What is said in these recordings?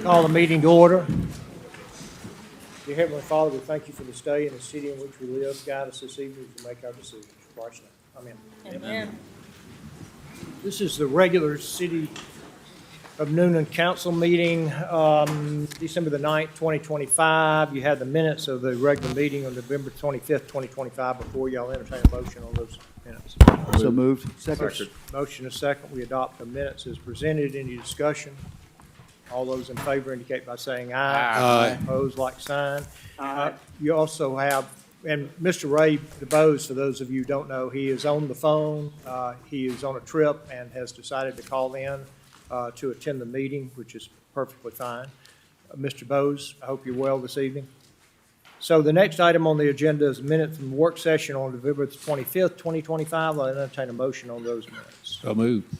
Call the meeting to order. Dear Heavenly Father, we thank you for this day and the city in which we live. Guide us this evening to make our decisions. In Christ's name. Amen. Amen. This is the regular City of Newnan Council meeting, December the 9th, 2025. You had the minutes of the regular meeting on November 25th, 2025 before y'all entertain a motion on those minutes. So moved. Second. Motion is second. We adopt the minutes as presented. Any discussion? All those in favor indicate by saying aye. Aye. Opposed, like sign. You also have, and Mr. Ray DeBose, for those of you who don't know, he is on the phone. He is on a trip and has decided to call in to attend the meeting, which is perfectly fine. Mr. Bose, I hope you're well this evening. So the next item on the agenda is minutes from the work session on November 25th, 2025. I'll entertain a motion on those minutes. So moved.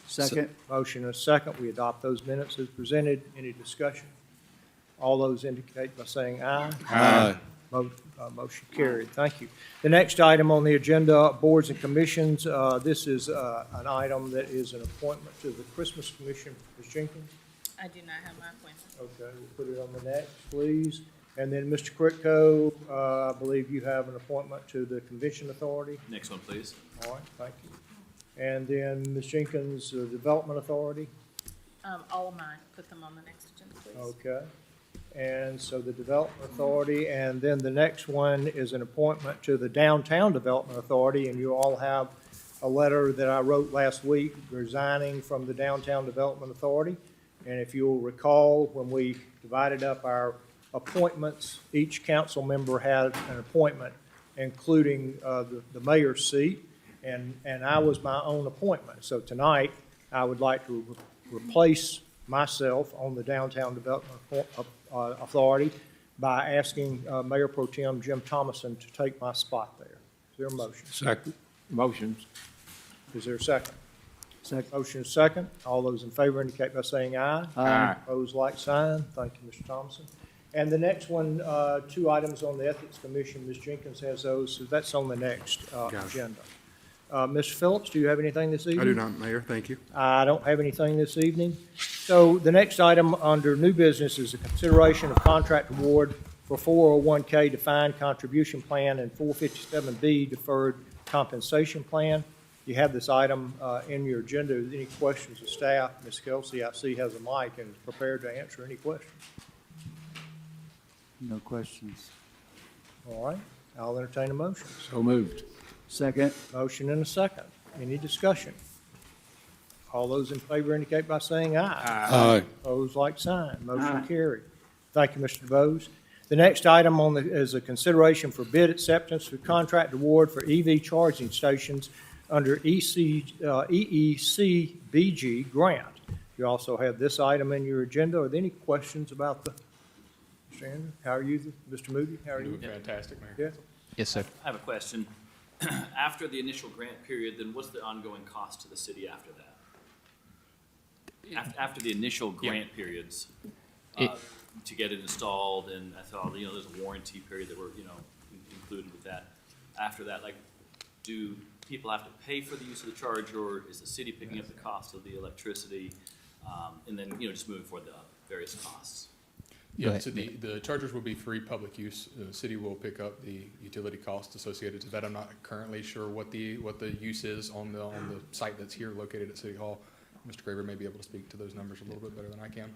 Second. Motion and a second. We adopt those minutes as presented. Any discussion? All those indicate by saying aye. Aye. Motion carried. Thank you. The next item on the agenda, boards and commissions. This is an item that is an appointment to the Christmas Commission. Ms. Jenkins? I do not have my appointment. Okay, we'll put it on the next, please. And then Mr. Critco, I believe you have an appointment to the Convention Authority. Next one, please. All right, thank you. And then Ms. Jenkins, Development Authority. All of mine, put them on the next agenda, please. Okay. And so the Development Authority, and then the next one is an appointment to the Downtown Development Authority, and you all have a letter that I wrote last week resigning from the Downtown Development Authority. And if you'll recall, when we divided up our appointments, each council member had an appointment, including the mayor's seat, and I was my own appointment. So tonight, I would like to replace myself on the Downtown Development Authority by asking Mayor Pro Tem Jim Thomason to take my spot there. Is there a motion? Second. Motions. Is there a second? Second. Motion is second. All those in favor indicate by saying aye. Aye. Opposed, like sign. Thank you, Mr. Thomason. And the next one, two items on the Ethics Commission. Ms. Jenkins has those, so that's on the next agenda. Mr. Phillips, do you have anything this evening? I do not, Mayor. Thank you. I don't have anything this evening. So the next item under new business is a consideration of contract award for 401K defined contribution plan and 457B deferred compensation plan. You have this item in your agenda. Any questions of staff? Ms. Kelsey, I see, has a mic and is prepared to answer any questions. No questions. All right, I'll entertain a motion. So moved. Second. Motion and a second. Any discussion? All those in favor indicate by saying aye. Aye. Opposed, like sign. Motion carried. Thank you, Mr. DeBose. The next item on is a consideration for bid acceptance for contract award for EV charging stations under EECBG grant. You also have this item in your agenda. Are there any questions about the standard? How are you, Mr. Moody? How are you? Doing fantastic, Mayor. Yeah. Yes, sir. I have a question. After the initial grant period, then what's the ongoing cost to the city after that? After the initial grant periods, to get it installed, and I thought, there's a warranty period that we're, included with that. After that, do people have to pay for the use of the charge, or is the city picking up the cost of the electricity, and then, just moving forward the various costs? Yeah, so the chargers will be free public use. The city will pick up the utility costs associated to that. I'm not currently sure what the use is on the site that's here located at City Hall. Mr. Graber may be able to speak to those numbers a little bit better than I can.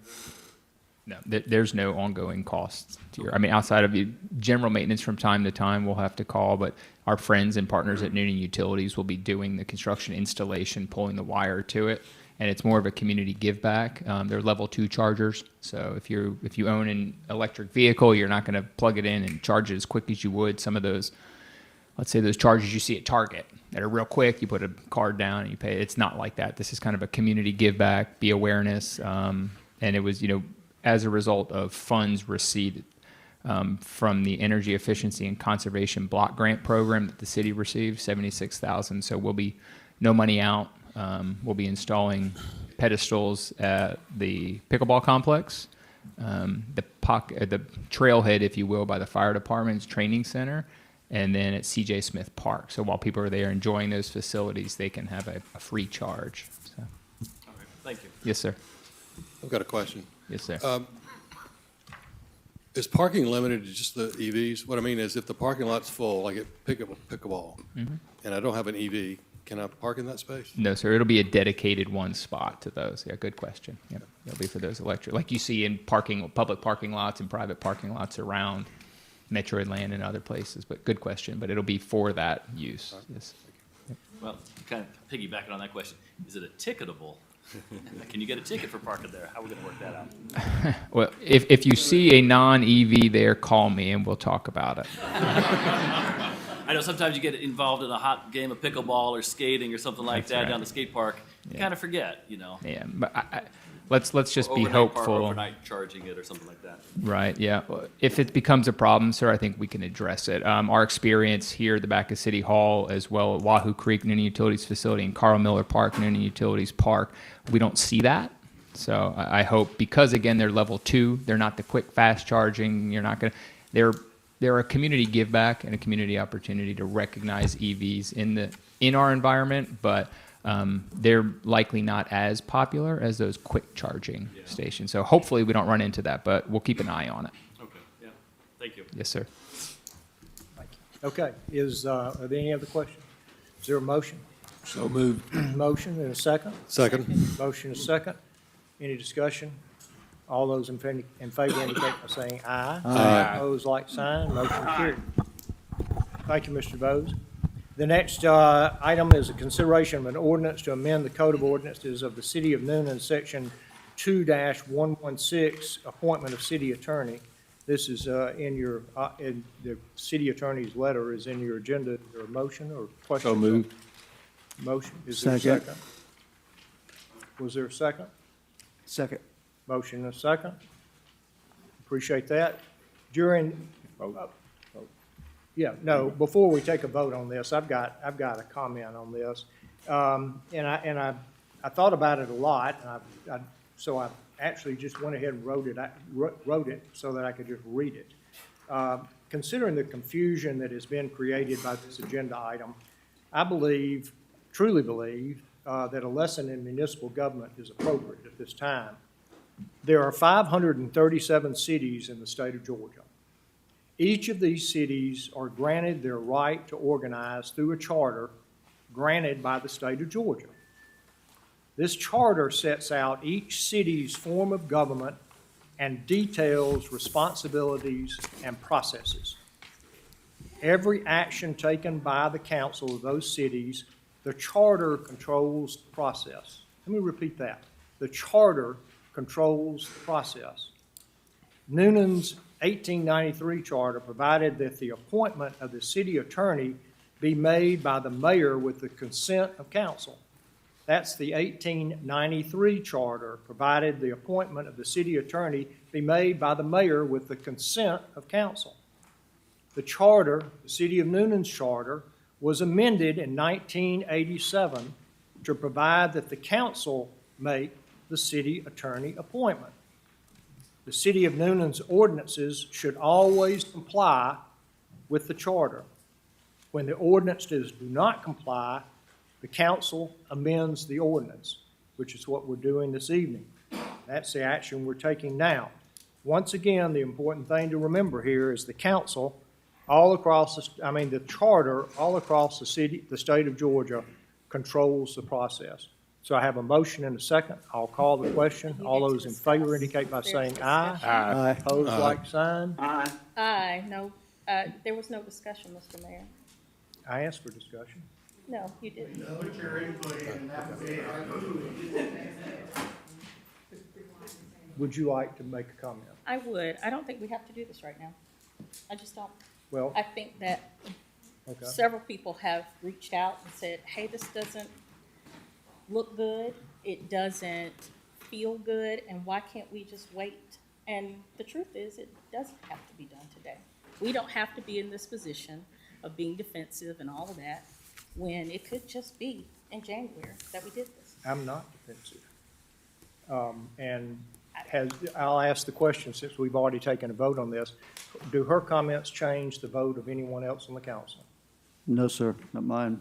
No, there's no ongoing costs here. I mean, outside of general maintenance from time to time, we'll have to call, but our friends and partners at Newnan Utilities will be doing the construction installation, pulling the wire to it. And it's more of a community give back. They're level 2 chargers. So if you own an electric vehicle, you're not going to plug it in and charge it as quick as you would some of those, let's say those chargers you see at Target that are real quick. You put a card down and you pay. It's not like that. This is kind of a community give back, be awareness. And it was, as a result of funds received from the Energy Efficiency and Conservation Block Grant Program that the city received, $76,000. So we'll be no money out. We'll be installing pedestals at the pickleball complex, the trailhead, if you will, by the fire department's training center, and then at C.J. Smith Park. So while people are there enjoying those facilities, they can have a free charge. So. All right, thank you. Yes, sir. I've got a question. Yes, sir. Is parking limited to just the EVs? What I mean is if the parking lot's full, like at pickleball, and I don't have an EV, can I park in that space? No, sir. It'll be a dedicated one spot to those. Yeah, good question. Yep. It'll be for those electric, like you see in public parking lots and private parking lots around Metro Atlanta and other places. But good question. But it'll be for that use. Yes. Well, kind of piggybacking on that question, is it a ticketable? Can you get a ticket for parking there? How are we gonna work that out? Well, if you see a non-EV there, call me and we'll talk about it. I know sometimes you get involved in a hot game of pickleball or skating or something like That's that right. down the skate park. You Yeah. kind of forget, you know. Yeah, but let's just be Overnight hopeful. overnight charging it or something like that. Right, yeah. Well, if it becomes a problem, sir, I think we can address it. Our experience here at the back of City Hall, as well at Wahoo Creek Newnan Utilities facility and Carl Miller Park, Newnan Utilities Park, we don't see that. So I hope, because again, they're level 2, they're not the quick, fast charging, you're not going to, they're a community give back and a community opportunity to recognize EVs in our environment, but they're likely not as popular as those quick charging stations. So hopefully we don't run into that, but we'll keep an eye on it. Okay, yeah. Thank you. Yes, sir. Okay, are there any other questions? Is there a motion? So moved. Motion and a second? Second. Motion is second. Any discussion? All those in favor indicate by saying aye. Aye. Opposed, like sign. Motion carried. Thank you, Mr. Bose. The next item is a consideration of an ordinance to amend the Code of Ordinances of the City of Newnan, Section 2-116, Appointment of City Attorney. This is in the city attorney's letter is in your agenda. Is there a motion or question? So moved. Motion. Is there a Second. second? Was there a second? Second. Motion and a second. Appreciate that. Before we take a vote on this, I've got a comment on this. And I thought about it a lot, and so I actually just went ahead and wrote it so that I could just read it. Considering the confusion that has been created by this agenda item, I truly believe, that a lesson in municipal government is appropriate at this time. There are 537 cities in the state of Georgia. Each of these cities are granted their right to organize through a charter granted by the state of Georgia. This charter sets out each city's form of government and details responsibilities and processes. Every action taken by the council of those cities, the charter controls the process. Let me repeat that. The charter controls the process. Newnan's 1893 charter provided that the appointment of the city attorney be made by the mayor with the consent of council. That's the 1893 charter provided the appointment of the city attorney be made by the mayor with the consent of council. The charter, the City of Newnan's charter, was amended in 1987 to provide that the council make the city attorney appointment. The City of Newnan's ordinances should always comply with the charter. When the ordinances do not comply, the council amends the ordinance, which is what we're doing this evening. That's the action we're taking now. Once again, the important thing to remember here is the council the charter all across the state of Georgia controls the process. So I have a motion and a second. I'll call the question. All those in favor indicate by saying aye. Aye. Opposed, like sign. Aye, no, there was no discussion, Mr. Mayor. I asked for discussion. No, you didn't. Would you like to make a comment? I would. I don't think we have to do this right now. I just don't. Well, I think that okay. several people have reached out and said, hey, this doesn't look good, it doesn't feel good, and why can't we just wait? And the truth is, it doesn't have to be done today. We don't have to be in this position of being defensive and all of that, when it could just be in January that we did this. I'm not defensive. I'll ask the question, since we've already taken a vote on this, do her comments change the vote of anyone else on the council? No, sir, not mine.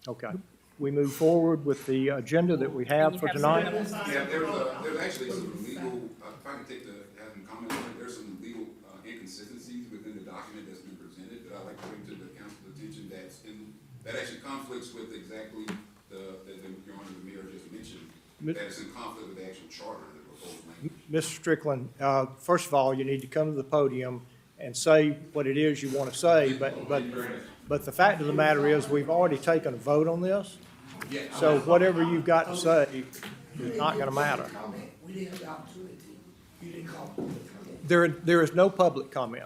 Okay. we move forward with the agenda that we have You for have tonight? some- Yeah, there's actually some legal, if I can take have some comment on it, there's some legal inconsistencies within the document that's been presented that I'd like to bring to the council's attention that actually conflicts with exactly Your Honor, the mayor just mentioned, that it's in conflict with the actual charter, the proposed language. Mr. Strickland, first of all, you need to come to the podium and say what it is you want to say, but the fact of the matter is, we've already taken a vote on this. So whatever you've got to say is not going to matter. We didn't have the opportunity. You didn't call public comment. There is no public comment.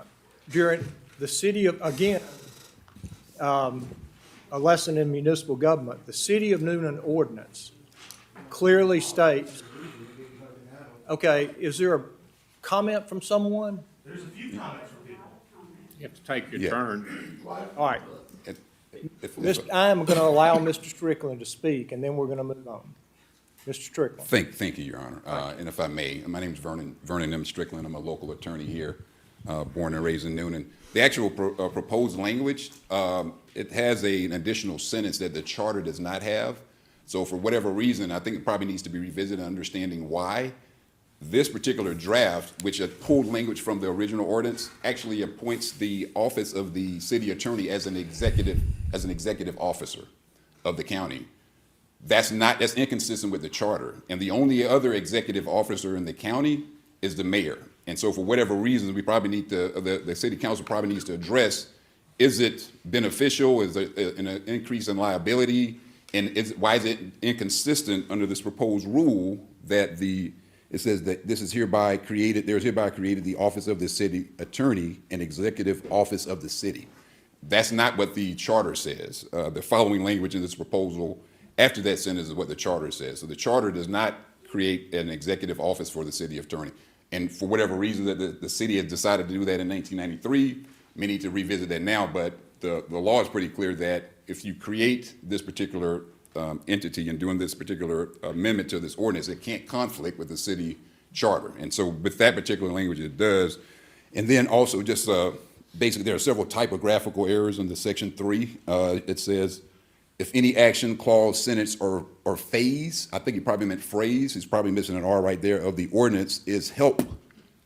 During the city of, again, a lesson in municipal government, the city of Newnan ordinance clearly states, okay, is there a comment from someone? There's a few comments from people. You have to take your Yeah. turn. All right, If- I am going to allow Mr. Strickland to speak, and then we're going to move on. Mr. Strickland. Thank you, Your Honor. And if I may, my name is Vernon M. Strickland. I'm a local attorney here, born and raised in Newnan. The actual proposed language, it has an additional sentence that the charter does not have. So for whatever reason, I think it probably needs to be revisited, understanding why. This particular draft, which had pulled language from the original ordinance, actually appoints the office of the city attorney as an executive officer of the county. That's inconsistent with the charter. And the only other executive officer in the county is the mayor. And so for whatever reasons, we probably need the city council probably needs to address, is it beneficial? Is there an increase in liability? And why is it inconsistent under this proposed rule that it says that this is hereby created, there's hereby created the office of the city attorney and executive office of the city. That's not what the charter says. The following language in this proposal after that sentence is what the charter says. So the charter does not create an executive office for the city attorney. And for whatever reason that the city has decided to do that in 1993, may need to revisit that now, but the law is pretty clear that if you create this particular entity and doing this particular amendment to this ordinance, it can't conflict with the city charter. And so with that particular language, it does. And then also just basically there are several typographical errors in the section 3. It says, if any action, clause, sentence, or phase, I think he probably meant phrase, he's probably missing an R right there, of the ordinance is help,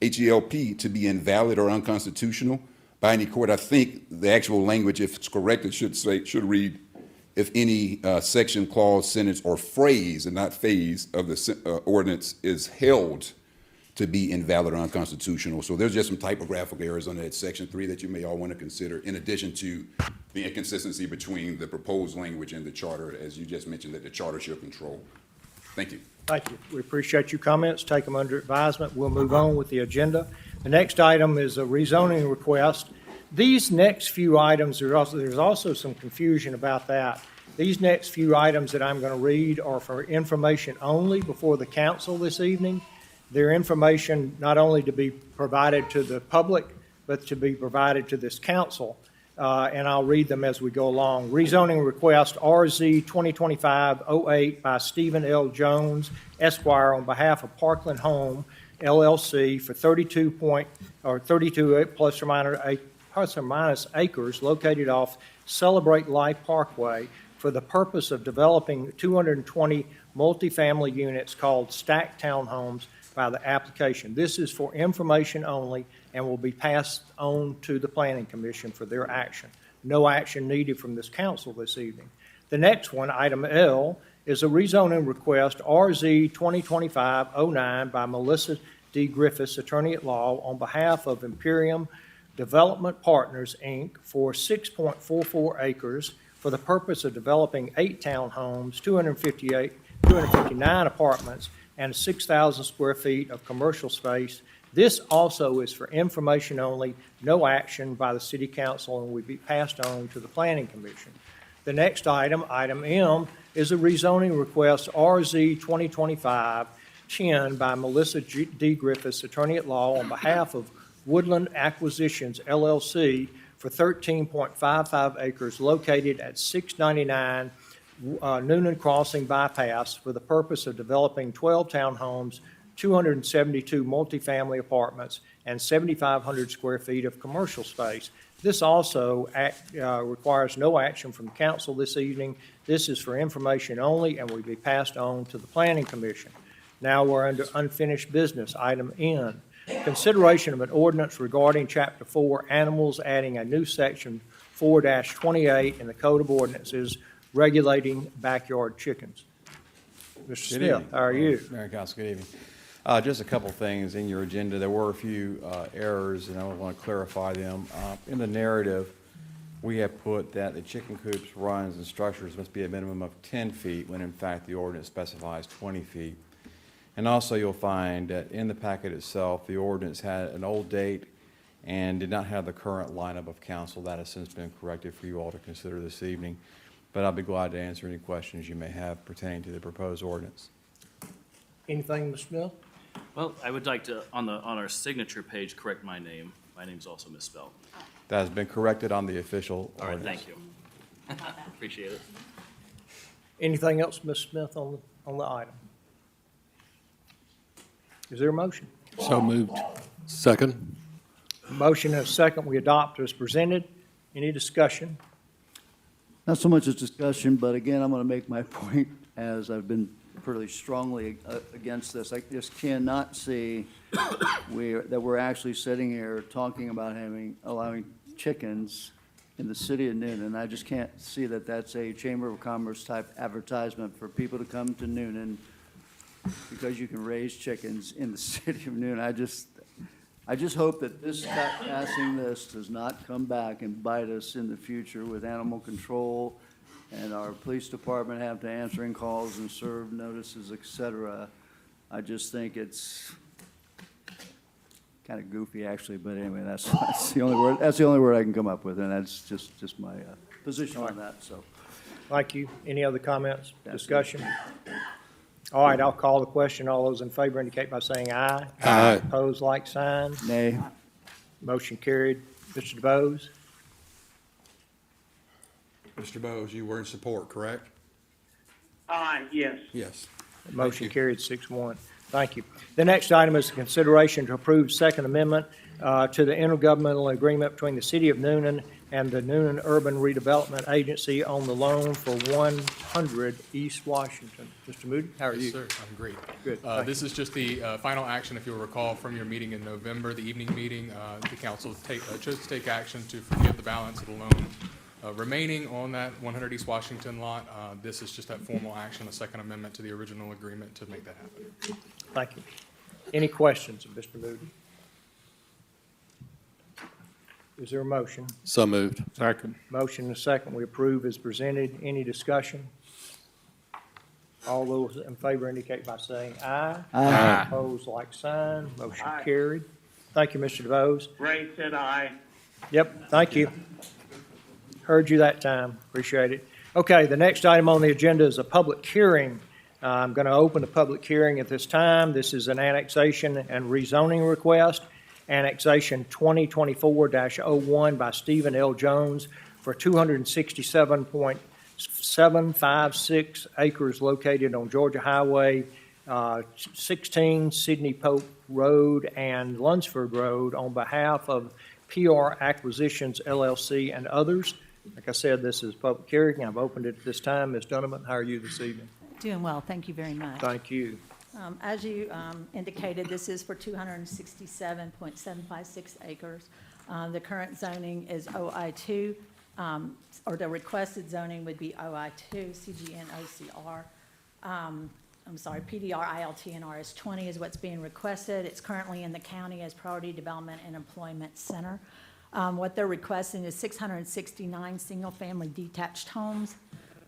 H-E-L-P, to be invalid or unconstitutional by any court. I think the actual language, if it's correct, it should read, if any section, clause, sentence, or phrase, and not phase, of the ordinance is held to be invalid or unconstitutional. So there's just some typographical errors on that section 3 that you may all want to consider, in addition to the inconsistency between the proposed language and the charter, as you just mentioned, that the charter should control. Thank you. Thank you. We appreciate your comments. Take them under advisement. We'll move on with the agenda. The next item is a rezoning request. These next few items, there's also some confusion about that. These next few items that I'm going to read are for information only before the council this evening. They're information not only to be provided to the public, but to be provided to this council. And I'll read them as we go along. Rezoning request RZ 2025-08 by Stephen L. Jones, Esquire, on behalf of Parkland Home LLC for 32 plus or minus acres located off Celebrate Life Parkway for the purpose of developing 220 multifamily units called stacked townhomes by the application. This is for information only and will be passed on to the Planning Commission for their action. No action needed from this council this evening. The next one, item L, is a rezoning request RZ 2025-09 by Melissa D. Griffiths, attorney at law, on behalf of Imperium Development Partners, Inc., for 6.44 acres for the purpose of developing 8 townhomes, 259 apartments, and 6,000 square feet of commercial space. This also is for information only, no action by the City Council, and will be passed on to the Planning Commission. The next item, item M, is a rezoning request RZ 2025-10 by Melissa D. Griffiths, attorney at law, on behalf of Woodland Acquisitions LLC for 13.55 acres located at 699 Newnan Crossing Bypass for the purpose of developing 12 townhomes, 272 multifamily apartments, and 7,500 square feet of commercial space. This also requires no action from the council this evening. This is for information only and will be passed on to the planning commission. Now we're under unfinished business, item N. Consideration of an ordinance regarding Chapter 4 Animals, adding a new section 4-28 in the Code of Ordinances regulating backyard chickens. Mr. Good Smith, evening. how are you? Mayor and Council, good evening. Just a couple things in your agenda. There were a few errors, and I want to clarify them. In the narrative, we have put that the chicken coops, runs, and structures must be a minimum of 10 feet, when in fact the ordinance specifies 20 feet. And also you'll find that in the packet itself, the ordinance had an old date and did not have the current lineup of council. That has since been corrected for you all to consider this evening. But I'll be glad to answer any questions you may have pertaining to the proposed ordinance. Anything, Mr. Smith? Well, I would like to, on our signature page, correct my name. My name's also misspelled. That has been corrected on the official All right, ordinance. thank you. Appreciate it. Anything else, Ms. Smith, on the item? Is there a motion? So moved. Second? Motion and a second, we adopt as presented. Any discussion? Not so much as discussion, but again, I'm going to make my point, as I've been pretty strongly against this. I just cannot see that we're actually sitting here talking about allowing chickens in the city of Newnan. I just can't see that that's a Chamber of Commerce type advertisement for people to come to Newnan because you can raise chickens in the city of Newnan. I just hope that passing this does not come back and bite us in the future with animal control and our police department have to answering calls and serve notices, et cetera. I just think it's kind of goofy, actually, but anyway, that's the only word. That's the only word I can come up with, and that's just my position on that. So, Thank you. Any other comments, That's it. discussion? All right, I'll call the question. All those in favor indicate by saying aye. Aye. Opposed, like sign. nay. Motion carried. Mr. DeBose? Mr. Bowes, you were in support, correct? Yes. Yes. Motion carried 6-1. Thank you. The next item is the consideration to approve Second Amendment to the intergovernmental agreement between the City of Newnan and the Newnan Urban Redevelopment Agency on the loan for 100 East Washington. Mr. Moody, how are you? Yes, sir. I'm great. Good. Thank This is just the final action, if you'll recall, from your meeting in November, the evening meeting. The council chose to take action to forgive the balance of the loan remaining on that 100 East Washington lot. This is just that formal action, a second amendment to the original agreement to make that happen. Thank you. Any questions of Mr. Moody? Is there a motion? So moved. Second. Motion and a second. We approve as presented. Any discussion? All those in favor indicate by saying aye. Aye. Opposed, like sign. Motion Aye. carried. Thank you, Mr. DeVos. Ray said aye. Yep, thank you. Heard you that time. Appreciate it. Okay, the next item on the agenda is a public hearing. I'm going to open the public hearing at this time. This is an annexation and rezoning request. Annexation 2024-01 by Stephen L. Jones for 267.756 acres located on Georgia Highway 16, Sidney Pope Road and Lunsford Road on behalf of PR Acquisitions LLC and others. Like I said, this is public hearing. I've opened it at this time. Ms. Donovan, how are you this evening? Doing well, thank you very much. Thank you. As you indicated, this is for 267.756 acres. The current zoning is OI2, or the requested zoning would be OI2, CGN OCR. I'm sorry, PDR ILT and RS20 is what's being requested. It's currently in the county as Priority Development and Employment Center. What they're requesting is 669 single-family detached homes,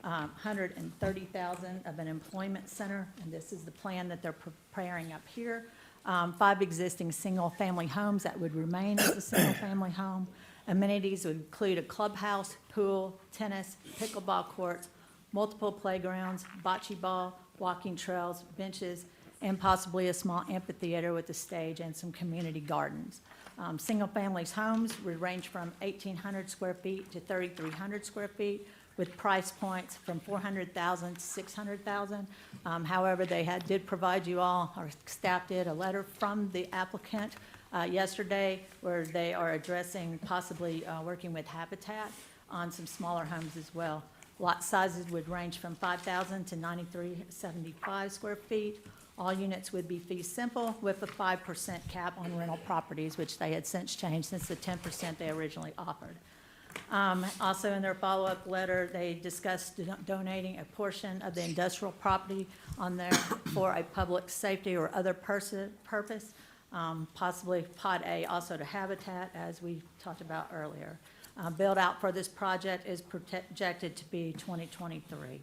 130,000 of an employment center, and this is the plan that they're preparing up here. 5 existing single-family homes that would remain as a single-family home. Amenities would include a clubhouse, pool, tennis, pickleball courts, multiple playgrounds, bocce ball, walking trails, benches, and possibly a small amphitheater with a stage and some community gardens. Single-family homes would range from 1,800 square feet to 3,300 square feet, with price points from $400,000 to $600,000. However, they did provide you all, or staff did, a letter from the applicant yesterday, where they are addressing possibly working with Habitat on some smaller homes as well. Lot sizes would range from 5,000 to 9,375 square feet. All units would be fee simple with a 5% cap on rental properties, which they had since changed since the 10% they originally offered. Also, in their follow-up letter, they discussed donating a portion of the industrial property on there for a public safety or other purpose, possibly Pod A also to Habitat, as we talked about earlier. Build out for this project is projected to be 2023.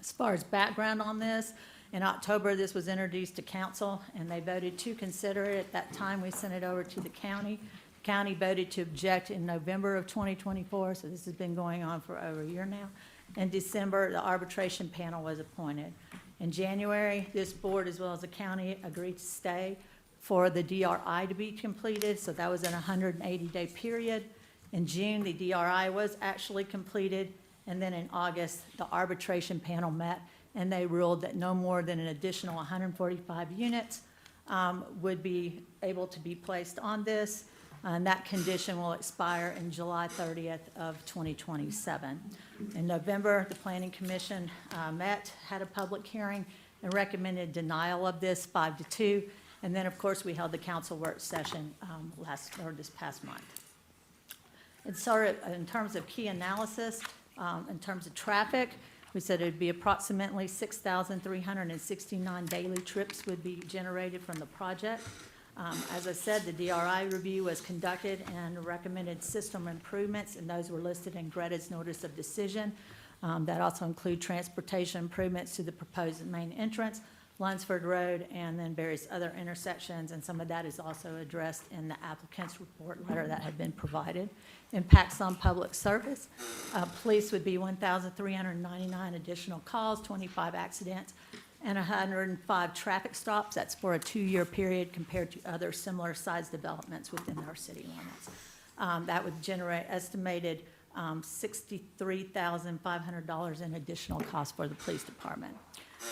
As far as background on this, in October, this was introduced to council, and they voted to consider it. At that time, we sent it over to the county. The county voted to object in November of 2024, so this has been going on for over a year now. In December, the arbitration panel was appointed. In January, this board, as well as the county, agreed to stay for the DRI to be completed, so that was an 180-day period. In June, the DRI was actually completed, and then in August, the arbitration panel met, and they ruled that no more than an additional 145 units would be able to be placed on this, and that condition will expire in July 30th of 2027. In November, the Planning Commission met, had a public hearing, and recommended denial of this 5-2, and then, of course, we held the council work session this past month. And so in terms of key analysis, in terms of traffic, we said it would be approximately 6,369 daily trips would be generated from the project. As I said, the DRI review was conducted and recommended system improvements, and those were listed in Greta's notice of decision. That also include transportation improvements to the proposed main entrance, Lunsford Road, and then various other intersections, and some of that is also addressed in the applicant's report letter that had been provided. Impacts on public service. Police would be 1,399 additional calls, 25 accidents, and 105 traffic stops. That's for a 2-year period compared to other similar sized developments within our city limits. That would generate estimated $63,500 in additional costs for the police department.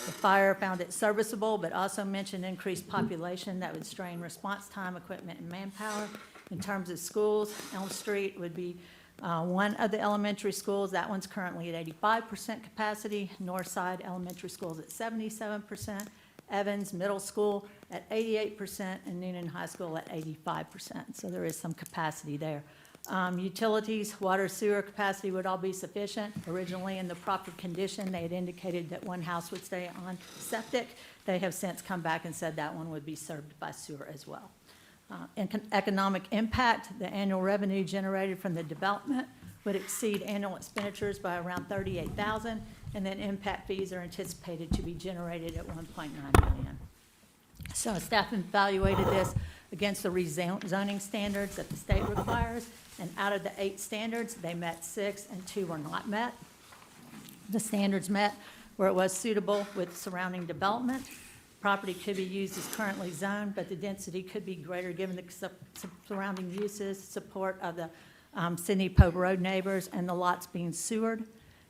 The fire found it serviceable, but also mentioned increased population that would strain response time, equipment, and manpower. In terms of schools, Elm Street would be one of the elementary schools. That one's currently at 85% capacity. Northside Elementary School's at 77%. Evans Middle School at 88%, and Newnan High School at 85%. So there is some capacity there. Utilities, water, sewer capacity would all be sufficient. Originally, in the proper condition, they had indicated that one house would stay on septic. They have since come back and said that one would be served by sewer as well. Economic impact, the annual revenue generated from the development would exceed annual expenditures by around $38,000, and then impact fees are anticipated to be generated at $1.9 million. So staff evaluated this against the rezoning standards that the state requires, and out of the 8 standards, they met 6 and 2 were not met. The standards met where it was suitable with surrounding development. Property could be used as currently zoned, but the density could be greater given the surrounding uses, support of the Sydney Pope Road neighbors, and the lots being sewered.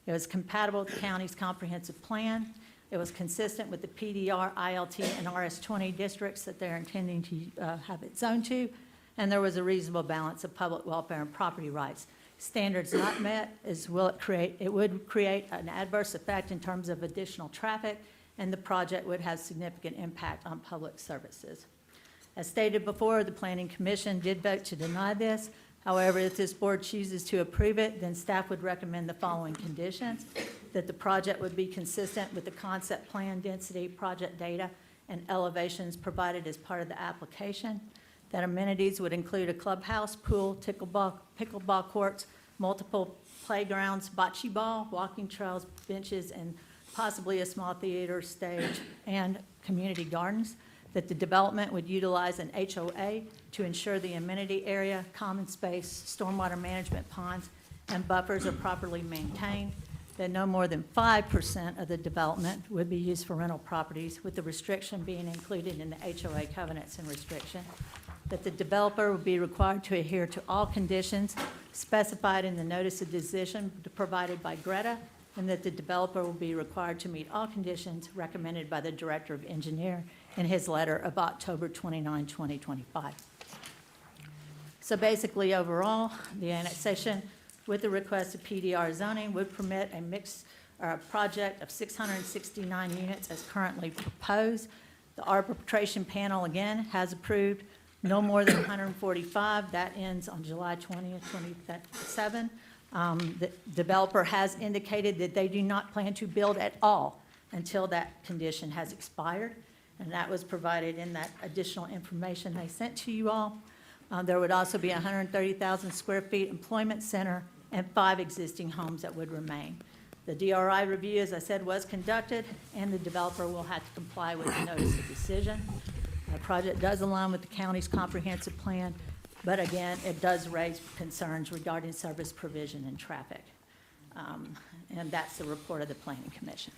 It was compatible with the county's comprehensive plan. It was consistent with the PDR, ILT, and RS20 districts that they're intending to have it zoned to, and there was a reasonable balance of public welfare and property rights. Standards not met is it would create an adverse effect in terms of additional traffic, and the project would have significant impact on public services. As stated before, the Planning Commission did vote to deny this. However, if this board chooses to approve it, then staff would recommend the following conditions: that the project would be consistent with the concept plan, density, project data, and elevations provided as part of the application, that amenities would include a clubhouse, pool, pickleball courts, multiple playgrounds, bocce ball, walking trails, benches, and possibly a small theater, stage, and community gardens, that the development would utilize an HOA to ensure the amenity area, common space, stormwater management ponds, and buffers are properly maintained, that no more than 5% of the development would be used for rental properties, with the restriction being included in the HOA covenants and restriction, that the developer would be required to adhere to all conditions specified in the notice of decision provided by Greta, and that the developer will be required to meet all conditions recommended by the Director of Engineer in his letter of October 29, 2025. So basically, overall, the annexation with the request of PDR zoning would permit a mixed, or a project of 669 units as currently proposed. The arbitration panel, again, has approved no more than 145. That ends on July 20th, 27. The developer has indicated that they do not plan to build at all until that condition has expired, and that was provided in that additional information they sent to you all. There would also be 130,000 square feet employment center and 5 existing homes that would remain. The DRI review, as I said, was conducted, and the developer will have to comply with the notice of decision. The project does align with the county's comprehensive plan, but again, it does raise concerns regarding service provision and traffic. And that's the report of the Planning Commission.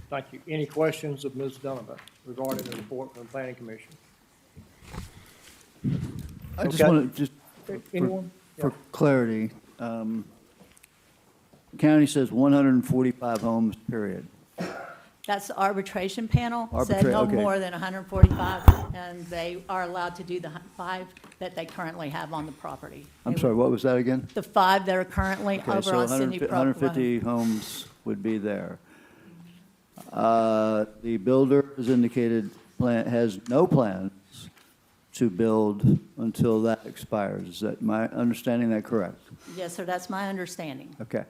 Thank you. Any questions of Ms. Donovan regarding the report from the Planning Commission? I just Okay. want to, just Anyone? for clarity, county says 145 homes, period. That's the arbitration panel, said no Okay. more than 145, and they are allowed to do the 5 that they currently have on the property. I'm sorry, what was that again? The 5 that are currently Okay, over so on Cindy Brook Road. 150 homes would be there. The builder has indicated has no plans to build until that expires. Is that my understanding that correct? Yes, sir, that's my understanding. Okay.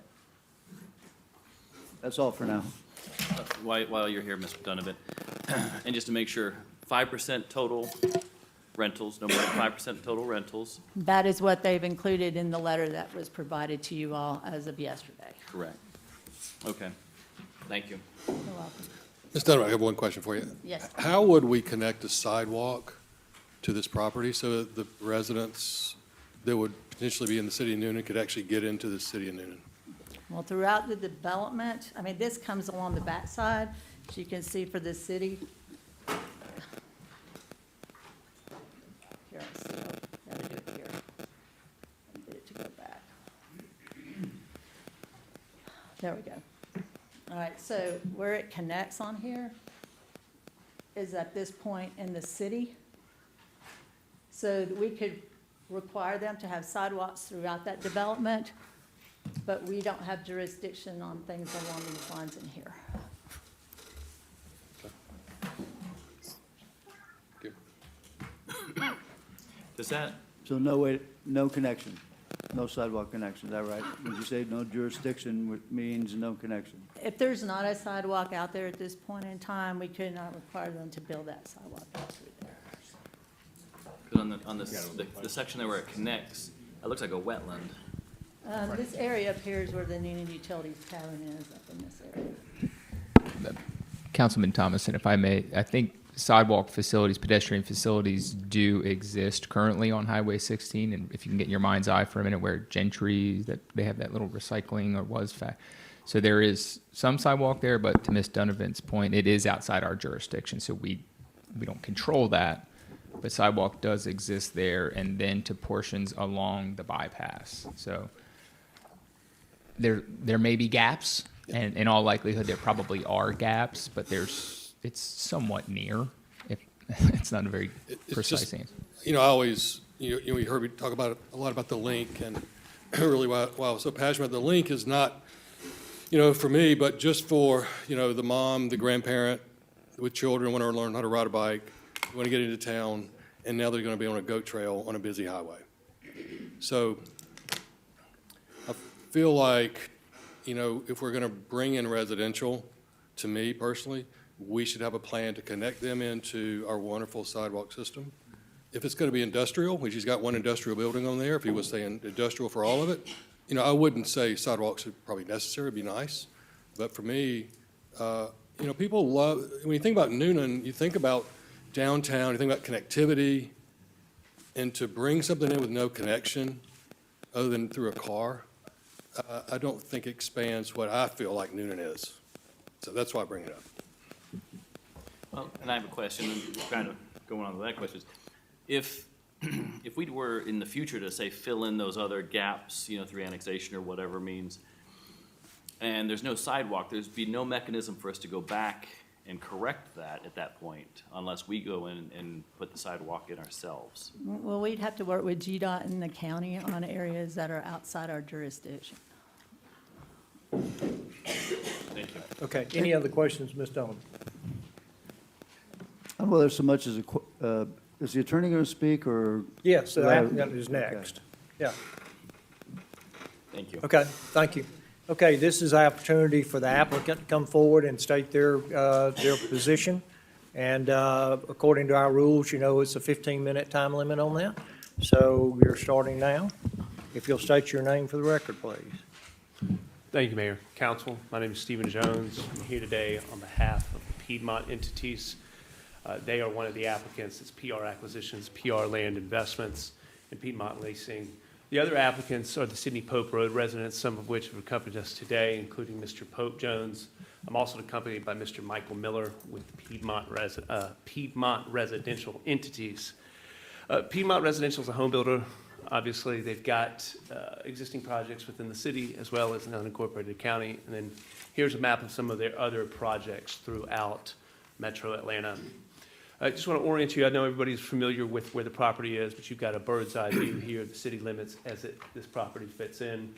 That's all for now. While you're here, Mr. Donovan, and just to make sure, 5% total rentals, no more than 5% total rentals, That is what they've included in the letter that was provided to you all as of yesterday. correct? Okay, thank you. You're welcome. Ms. Donovan, I have one question for you. Yes. How would we connect a sidewalk to this property so that the residents that would potentially be in the city of Newnan could actually get into the city of Newnan? Well, throughout the development, I mean, this comes along the backside, as you can see for the city. Here, let's see, how to do it here. Get it to go back. There we go. All right, so where it connects on here is at this point in the city. So that we could require them to have sidewalks throughout that development, but we don't have jurisdiction on things along these lines in here. Does that, So no connection, no sidewalk connection, is that right? Would you say no jurisdiction means no connection? If there's not a sidewalk out there at this point in time, we could not require them to build that sidewalk out through there. 'cause on the section there where it connects, it looks like a wetland. This area up here is where the Newnan Utilities Tavern is, up in this area. Councilman Thomason, if I may, I think sidewalk facilities, pedestrian facilities do exist currently on Highway 16, and if you can get in your mind's eye for a minute, where Gentry, that they have that little recycling, or was fact. So there is some sidewalk there, but to Ms. Donovan's point, it is outside our jurisdiction, so we don't control that. But sidewalk does exist there, and then to portions along the bypass. So there may be gaps, and in all likelihood, there probably are gaps, but it's somewhat near. If it's not a very It's precise just, answer. I always, you heard me talk about a lot about the link, and really why I was so passionate about the link is not, for me, but just for, the mom, the grandparent with children want to learn how to ride a bike, want to get into town, and now they're going to be on a goat trail on a busy highway. So I feel like, if we're going to bring in residential, to me personally, we should have a plan to connect them into our wonderful sidewalk system. If it's going to be industrial, which he's got one industrial building on there, if he was saying industrial for all of it, I wouldn't say sidewalks are probably necessary, it'd be nice. But for me, people love, when you think about Newnan, you think about downtown, you think about connectivity, and to bring something in with no connection other than through a car, I don't think expands what I feel like Newnan is. So that's why I bring it up. Well, and I have a question, and kind of going on to that question. If we were in the future to say fill in those other gaps, through annexation or whatever means, and there's no sidewalk, there'd be no mechanism for us to go back and correct that at that point, unless we go in and put the sidewalk in ourselves. Well, we'd have to work with GDOT and the county on areas that are outside our jurisdiction. Thank you. Okay, any other questions, Ms. Donovan? I don't know whether so much as is the attorney going to speak, or? Yes, the applicant is next. Yeah. Thank you. Okay, thank you. Okay, this is an opportunity for the applicant to come forward and state their position. And according to our rules, you know, it's a 15-minute time limit on that. So you're starting now. If you'll state your name for the record, please. Thank you, Mayor. Council, my name is Stephen Jones. I'm here today on behalf of the Piedmont entities. They are one of the applicants. It's PR Acquisitions, PR Land Investments, and Piedmont Leasing. The other applicants are the Sidney Pope Road residents, some of which have accompanied us today, including Mr. Pope Jones. I'm also accompanied by Mr. Michael Miller with Piedmont Residential Entities. Piedmont Residential is a home builder. Obviously, they've got existing projects within the city as well as an unincorporated county. And then here's a map of some of their other projects throughout Metro Atlanta. I just want to orient you. I know everybody's familiar with where the property is, but you've got a bird's eye view here of the city limits as this property fits in.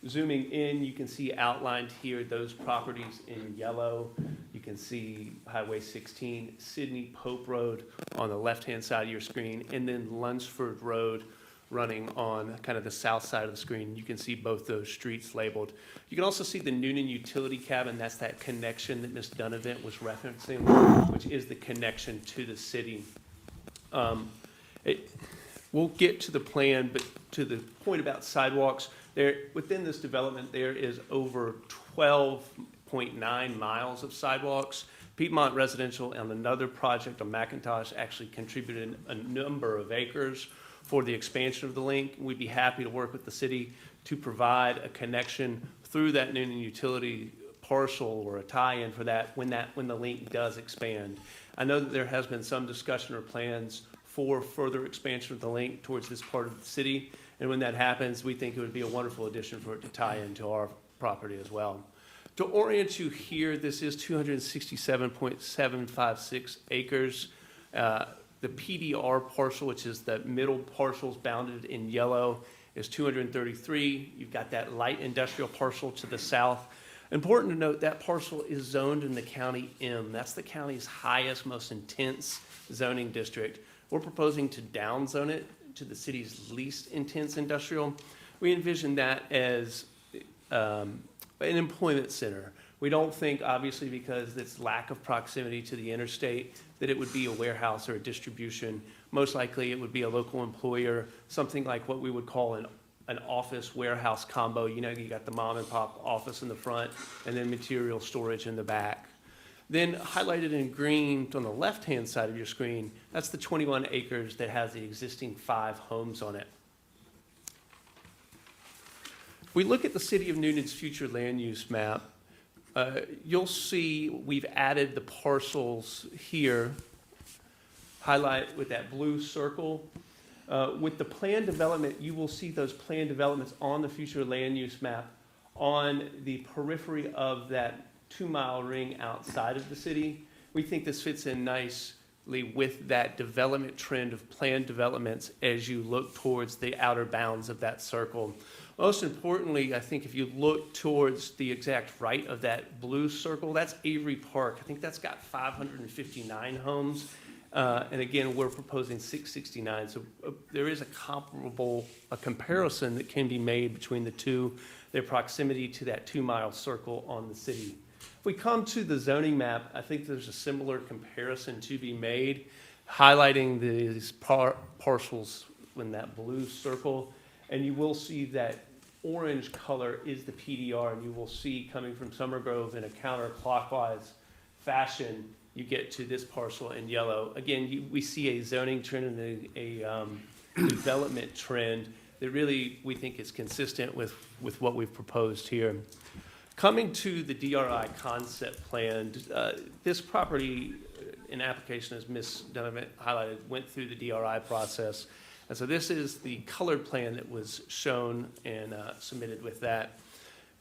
Zooming in, you can see outlined here those properties in yellow. You can see Highway 16, Sidney Pope Road on the left-hand side of your screen, and then Lunsford Road running on kind of the south side of the screen. You can see both those streets labeled. You can also see the Newnan utility cabin. That's that connection that Ms. Donovan was referencing, which is the connection to the city. We'll get to the plan, but to the point about sidewalks, within this development, there is over 12.9 miles of sidewalks. Piedmont Residential and another project on McIntosh actually contributed a number of acres for the expansion of the link. We'd be happy to work with the city to provide a connection through that Newnan utility parcel or a tie-in for that when the link does expand. I know that there has been some discussion or plans for further expansion of the link towards this part of the city. And when that happens, we think it would be a wonderful addition for it to tie into our property as well. To orient you here, this is 267.756 acres. The PDR parcel, which is the middle parcels bounded in yellow, is 233. You've got that light industrial parcel to the south. Important to note, that parcel is zoned in the County M. That's the county's highest, most intense zoning district. We're proposing to downzone it to the city's least intense industrial. We envision that as an employment center. We don't think, obviously, because its lack of proximity to the interstate, that it would be a warehouse or a distribution. Most likely, it would be a local employer, something like what we would call an office warehouse combo. You know, you got the mom and pop office in the front and then material storage in the back. Then highlighted in green on the left-hand side of your screen, that's the 21 acres that has the existing 5 homes on it. If we look at the City of Newnan's future land use map, you'll see we've added the parcels here, highlight with that blue circle. With the planned development, you will see those planned developments on the future land use map on the periphery of that 2-mile ring outside of the city. We think this fits in nicely with that development trend of planned developments as you look towards the outer bounds of that circle. Most importantly, I think if you look towards the exact right of that blue circle, that's Avery Park. I think that's got 559 homes. And again, we're proposing 669. So there is a comparison that can be made between the two, their proximity to that 2-mile circle on the city. If we come to the zoning map, I think there's a similar comparison to be made, highlighting these parcels in that blue circle. And you will see that orange color is the PDR, and you will see coming from Summer Grove in a counterclockwise fashion, you get to this parcel in yellow. Again, we see a zoning trend and a development trend that really we think is consistent with what we've proposed here. Coming to the DRI concept plan, this property in application, as Ms. Donovan highlighted, went through the DRI process. And so this is the colored plan that was shown and submitted with that.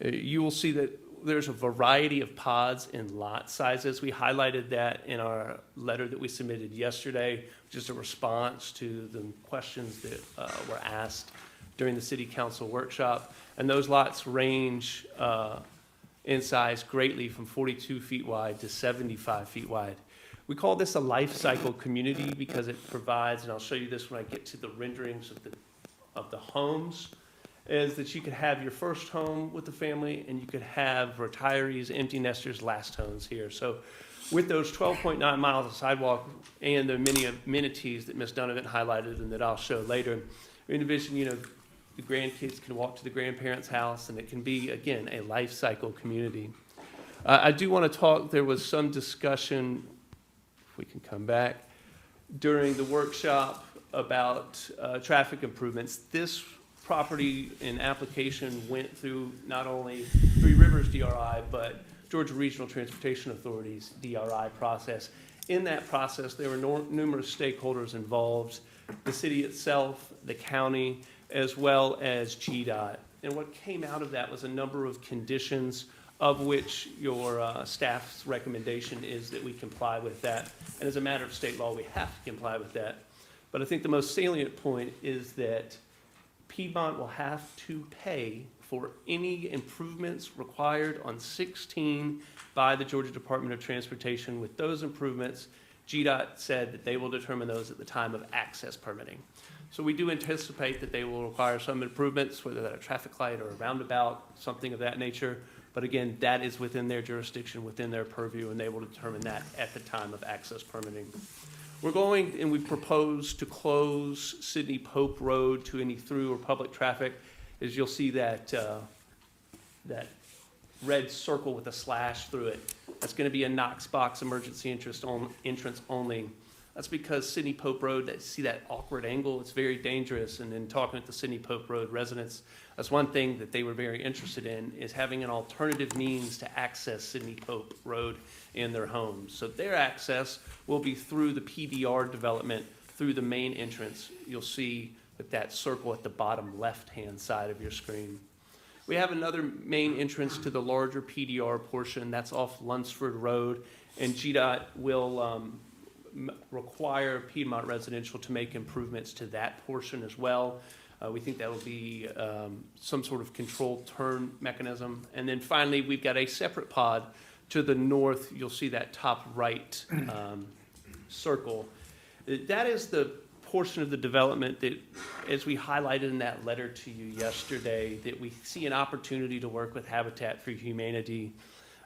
You will see that there's a variety of pods and lot sizes. We highlighted that in our letter that we submitted yesterday, which is a response to the questions that were asked during the city council workshop. And those lots range in size greatly from 42 feet wide to 75 feet wide. We call this a life cycle community because it provides, and I'll show you this when I get to the renderings of the homes, is that you could have your first home with the family and you could have retirees, empty nesters, last homes here. So with those 12.9 miles of sidewalk and the many amenities that Ms. Donovan highlighted and that I'll show later, we envision, the grandkids can walk to the grandparents' house, and it can be, again, a life cycle community. I do want to talk, there was some discussion, if we can come back, during the workshop about traffic improvements. This property and application went through not only Three Rivers DRI, but Georgia Regional Transportation Authority's DRI process. In that process, there were numerous stakeholders involved, the city itself, the county, as well as GDOT. And what came out of that was a number of conditions, of which your staff's recommendation is that we comply with that. And as a matter of state law, we have to comply with that. But I think the most salient point is that Piedmont will have to pay for any improvements required on 16 by the Georgia Department of Transportation. With those improvements, GDOT said that they will determine those at the time of access permitting. So we do anticipate that they will require some improvements, whether that's a traffic light or a roundabout, something of that nature. But again, that is within their jurisdiction, within their purview, and they will determine that at the time of access permitting. We're going, and we propose to close Sidney Pope Road to any through or public traffic. As you'll see that red circle with a slash through it, that's going to be a Knox box emergency entrance only. That's because Sidney Pope Road, see that awkward angle, it's very dangerous. And in talking with the Sidney Pope Road residents, that's one thing that they were very interested in, is having an alternative means to access Sidney Pope Road in their homes. So their access will be through the PDR development, through the main entrance. You'll see that circle at the bottom left-hand side of your screen. We have another main entrance to the larger PDR portion. That's off Lunsford Road, and GDOT will require Piedmont Residential to make improvements to that portion as well. We think that will be some sort of controlled turn mechanism. And then finally, we've got a separate pod to the north. You'll see that top right circle. That is the portion of the development that, as we highlighted in that letter to you yesterday, that we see an opportunity to work with Habitat for Humanity.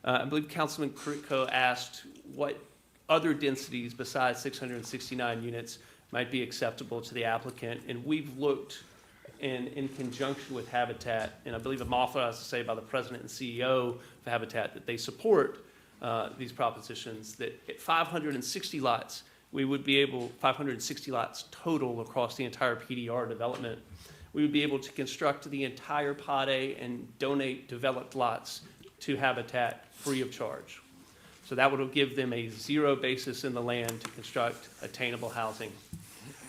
I believe Councilman Kritko asked what other densities besides 669 units might be acceptable to the applicant. And we've looked in conjunction with Habitat, and I believe I'm authorized to say by the president and CEO of Habitat that they support these propositions, that at 560 lots, we would be able, 560 lots total across the entire PDR development, we would be able to construct the entire Pod A and donate developed lots to Habitat free of charge. So that would give them a zero basis in the land to construct attainable housing.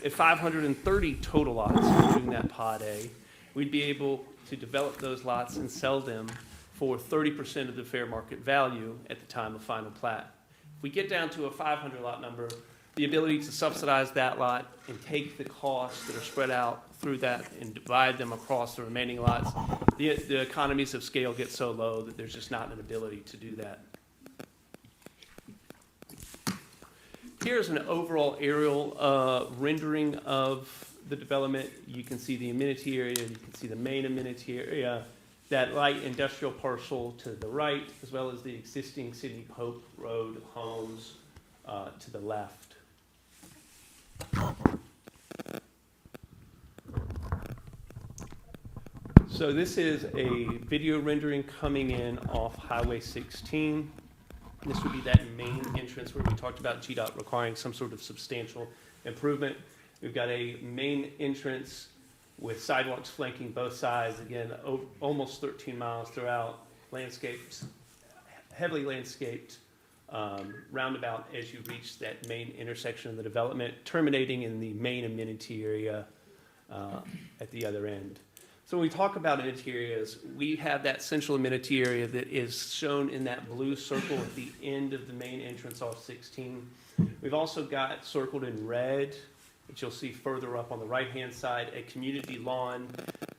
At 530 total lots, including that Pod A, we'd be able to develop those lots and sell them for 30% of the fair market value at the time of final plat. If we get down to a 500 lot number, the ability to subsidize that lot and take the costs that are spread out through that and divide them across the remaining lots, the economies of scale get so low that there's just not an ability to do that. Here's an overall aerial rendering of the development. You can see the amenity area, you can see the main amenity area, that light industrial parcel to the right, as well as the existing Sidney Pope Road homes to the left. So this is a video rendering coming in off Highway 16. This would be that main entrance where we talked about GDOT requiring some sort of substantial improvement. We've got a main entrance with sidewalks flanking both sides, again, almost 13 miles throughout, landscaped, heavily landscaped roundabout as you reach that main intersection of the development, terminating in the main amenity area at the other end. So when we talk about amenity areas, we have that central amenity area that is shown in that blue circle at the end of the main entrance off 16. We've also got circled in red, which you'll see further up on the right-hand side, a community lawn,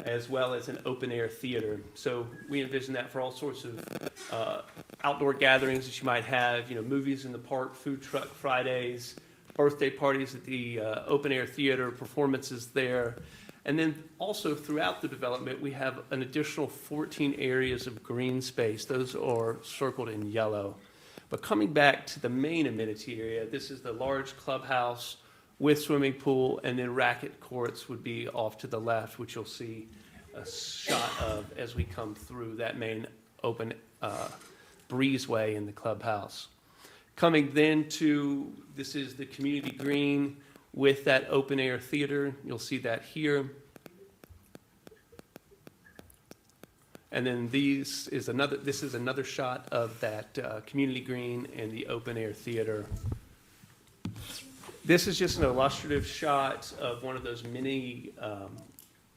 as well as an open-air theater. So we envision that for all sorts of outdoor gatherings that you might have, movies in the park, food truck Fridays, birthday parties at the open-air theater, performances there. And then also throughout the development, we have an additional 14 areas of green space. Those are circled in yellow. But coming back to the main amenity area, this is the large clubhouse with swimming pool, and then racket courts would be off to the left, which you'll see a shot of as we come through that main open breezeway in the clubhouse. Coming then to, this is the community green with that open air theater. You'll see that here. And then this is another shot of that community green and the open air theater. This is just an illustrative shot of one of those mini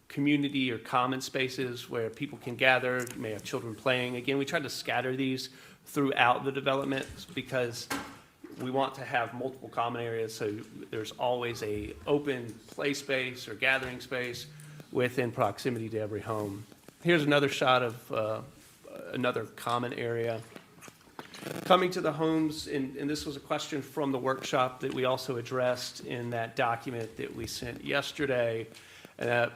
community or common spaces where people can gather. You may have children playing. Again, we tried to scatter these throughout the development because we want to have multiple common areas, so there's always a open play space or gathering space within proximity to every home. Here's another shot of another common area. Coming to the homes, and this was a question from the workshop that we also addressed in that document that we sent yesterday.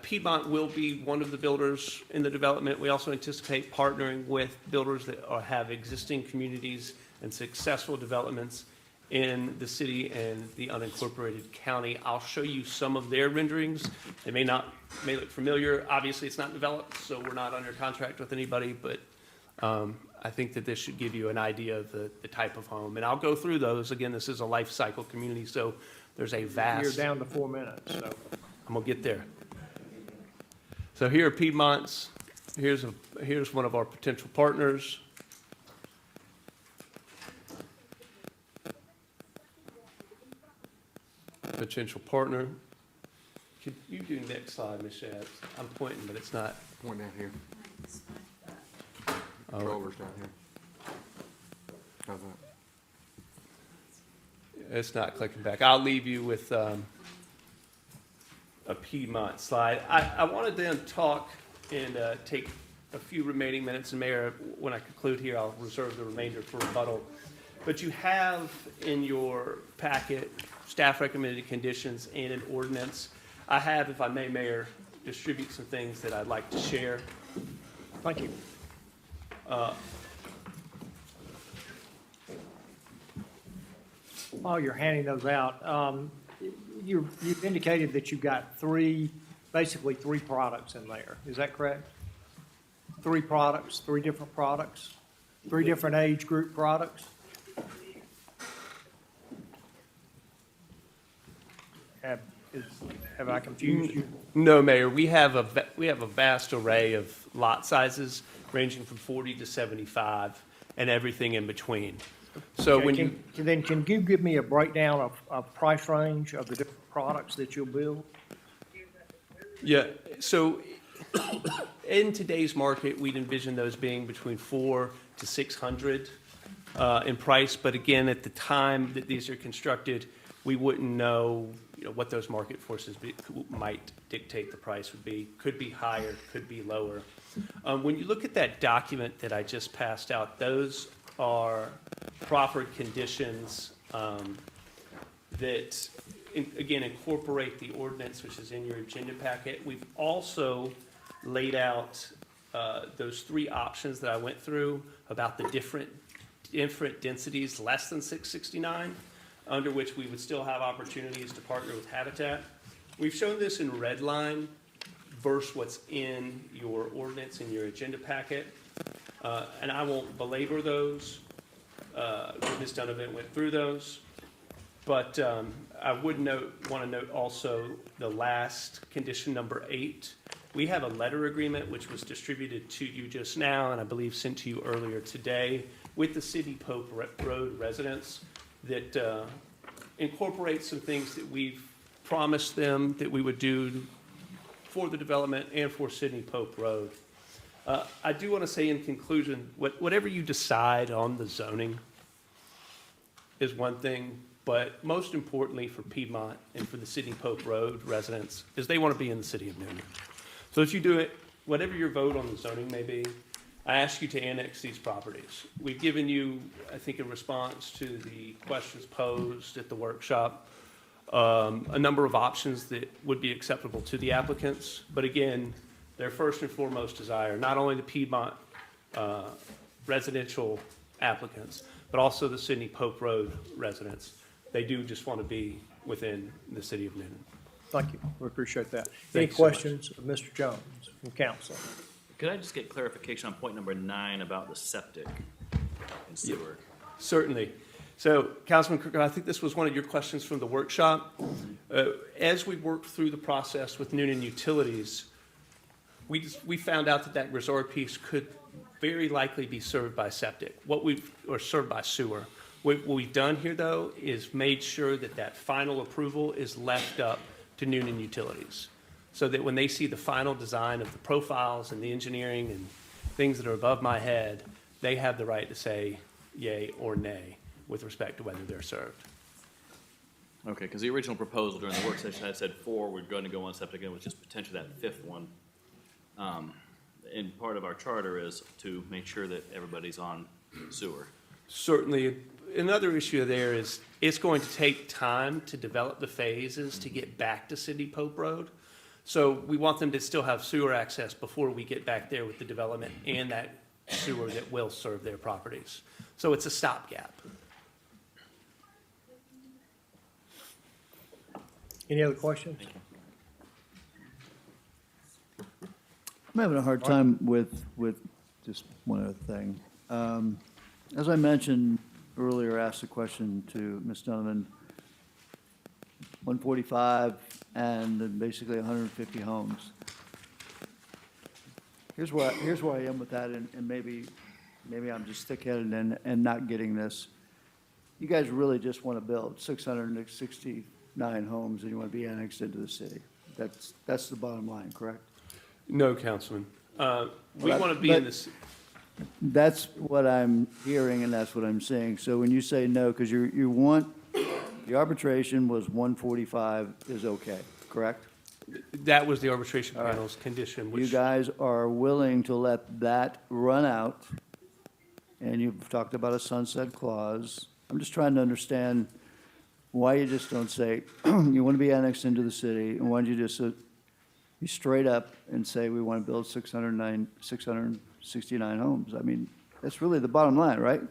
Piedmont will be one of the builders in the development. We also anticipate partnering with builders that have existing communities and successful developments in the city and the unincorporated county. I'll show you some of their renderings. They may look familiar. Obviously, it's not developed, so we're not under contract with anybody, but I think that this should give you an idea of the type of home. And I'll go through those. Again, this is a life cycle community, so there's a vast... You're down to 4 minutes, so. I'm gonna get there. So here are Piedmont's. Here's one of our potential partners. Potential partner. Could you do next slide, Ms. Shabs? I'm pointing, but it's not. Point down here. Oh. Controllers down here. How's that? It's not clicking back. I'll leave you with a Piedmont slide. I wanted to then talk and take a few remaining minutes, and Mayor, when I conclude here, I'll reserve the remainder for rebuttal. But you have in your packet staff recommended conditions and an ordinance. I have, if I may, Mayor, distribute some things that I'd like to share. Thank you. While you're handing those out, you've indicated that you've got basically three products in there. Is that correct? Three products, three different products, three different age group products? Have I confused you? No, Mayor. We have a vast array of lot sizes ranging from 40 to 75 and everything in between. So Okay, when can you give me a breakdown of price range of the different products that you'll build? Yeah, so in today's market, we'd envision those being between 400 to 600 in price. But again, at the time that these are constructed, we wouldn't know, what those market forces might dictate the price would be. Could be higher, could be lower. When you look at that document that I just passed out, those are proffered conditions that, again, incorporate the ordinance, which is in your agenda packet. We've also laid out those three options that I went through about the different densities less than 669, under which we would still have opportunities to partner with Habitat. We've shown this in red line versus what's in your ordinance in your agenda packet. And I won't belabor those. Ms. Donovan went through those. But I would want to note also the last condition, number 8. We have a letter agreement which was distributed to you just now and I believe sent to you earlier today with the City Pope Road residents that incorporates some things that we've promised them that we would do for the development and for Sidney Pope Road. I do want to say in conclusion, whatever you decide on the zoning is one thing, but most importantly for Piedmont and for the Sidney Pope Road residents is they want to be in the city of Newnan. So if you do it, whatever your vote on the zoning may be, I ask you to annex these properties. We've given you, I think, in response to the questions posed at the workshop, a number of options that would be acceptable to the applicants. But again, their first and foremost desire, not only the Piedmont residential applicants, but also the Sidney Pope Road residents. They do just want to be within the city of Newnan. Thank you. We appreciate that. Thank Any you so much. questions of Mr. Jones from council? Could I just get clarification on point number 9 about the septic and sewer? Certainly. So, Councilman Kirk, I think this was one of your questions from the workshop. As we worked through the process with Newnan Utilities, we found out that resort piece could very likely be served by septic, or served by sewer. What we've done here, though, is made sure that final approval is left up to Newnan Utilities, so that when they see the final design of the profiles and the engineering and things that are above my head, they have the right to say yay or nay with respect to whether they're served. Okay, because the original proposal during the work session had said 4 were going to go on septic, and it was just potentially that 5th one. And part of our charter is to make sure that everybody's on sewer. Certainly. Another issue there is it's going to take time to develop the phases to get back to Sidney Pope Road. So we want them to still have sewer access before we get back there with the development and that sewer that will serve their properties. So it's a stopgap. Any other questions? I'm having a hard time with just one other thing. As I mentioned earlier, asked a question to Ms. Donovan, 145 and then basically 150 homes. Here's where I am with that, and maybe I'm just thick-headed and not getting this. You guys really just want to build 669 homes, and you want to be annexed into the city. That's the bottom line, correct? No, Councilman. We Well, want to be but- in this. That's what I'm hearing, and that's what I'm saying. So when you say no, because you want, the arbitration was 145 is okay, correct? That was the arbitration panel's condition, You which guys are willing to let that run out, and you've talked about a sunset clause. I'm just trying to understand why you just don't say, you want to be annexed into the city, and why don't you just be straight up and say, we want to build 669 homes? I mean, that's really the bottom line, right?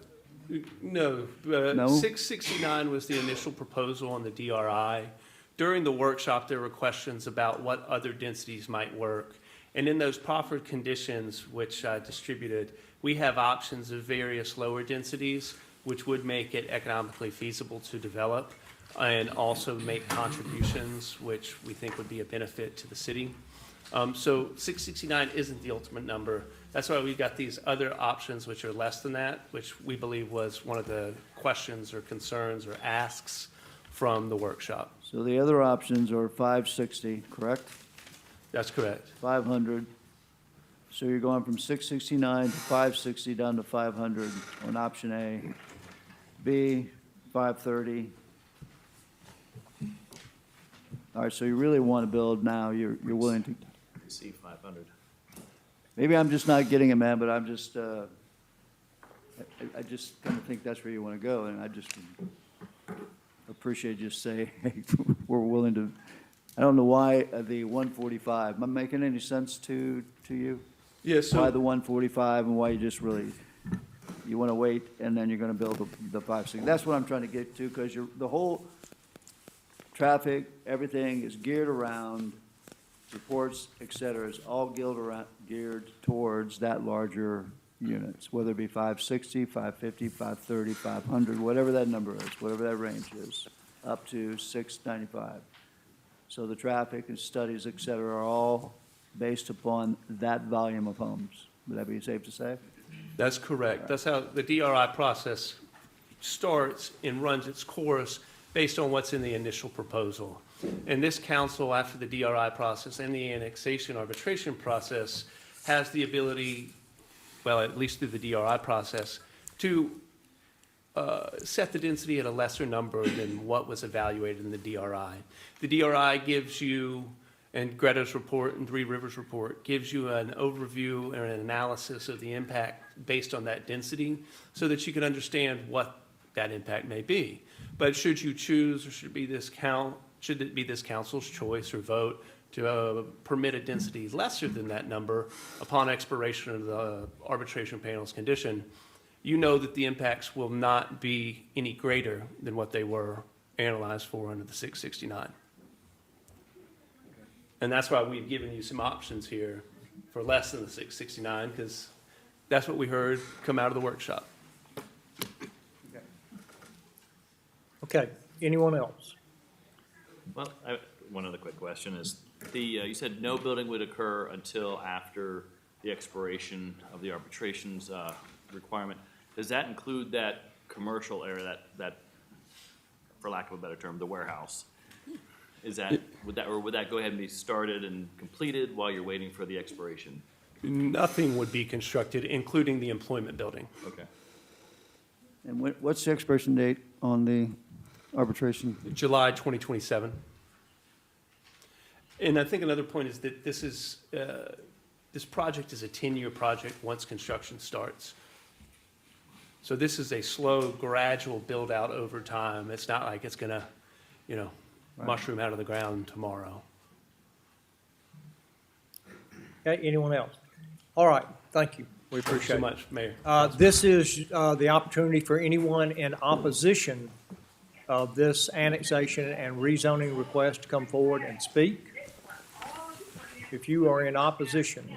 No, No? 669 was the initial proposal on the DRI. During the workshop, there were questions about what other densities might work. And in those proffered conditions, which I distributed, we have options of various lower densities, which would make it economically feasible to develop and also make contributions, which we think would be a benefit to the city. So 669 isn't the ultimate number. That's why we've got these other options which are less than that, which we believe was one of the questions or concerns or asks from the workshop. So the other options are 560, correct? That's correct. 500. So you're going from 669 to 560 down to 500 on option A. B, 530. All right, so you really want to build now, you're willing to, C 500. maybe I'm just not getting it, man, but I'm just, I just kind of think that's where you want to go, and I just appreciate you say, hey, we're willing to, I don't know why the 145, am I making any sense to you? Yes, Why so the 145 and why you just really, you want to wait and then you're going to build the 560? That's what I'm trying to get to, because the whole traffic, everything is geared around, reports, et cetera, is all geared towards that larger units, whether it be 560, 550, 530, 500, whatever that number is, whatever that range is, up to 695. So the traffic and studies, et cetera, are all based upon that volume of homes. Would that be safe to say? that's correct. That's how the DRI process starts and runs its course based on what's in the initial proposal. And this council, after the DRI process and the annexation arbitration process, has the ability, well, at least through the DRI process, to set the density at a lesser number than what was evaluated in the DRI. The DRI gives you, and Greta's report and Three Rivers report, gives you an overview and an analysis of the impact based on that density so that you can understand what that impact may be. But should you choose, or should it be this council's choice or vote to permit a density lesser than that number upon expiration of the arbitration panel's condition, you know that the impacts will not be any greater than what they were analyzed for under the 669. And that's why we've given you some options here for less than the 669, because that's what we heard come out of the workshop. Okay, anyone else? Well, one other quick question is, you said no building would occur until after the expiration of the arbitration's requirement. Does that include that commercial area, that, for lack of a better term, the warehouse? Would that go ahead and be started and completed while you're waiting for the expiration? Nothing would be constructed, including the employment building. Okay. And what's the expiration date on the arbitration? July 2027. And I think another point is that this project is a 10-year project once construction starts. So this is a slow, gradual build-out over time. It's not like it's going to, mushroom out of the ground tomorrow. Okay, anyone else? All right, thank you. We appreciate it. Thank you so much, Mayor. This is the opportunity for anyone in opposition of this annexation and rezoning request to come forward and speak. If you are in opposition,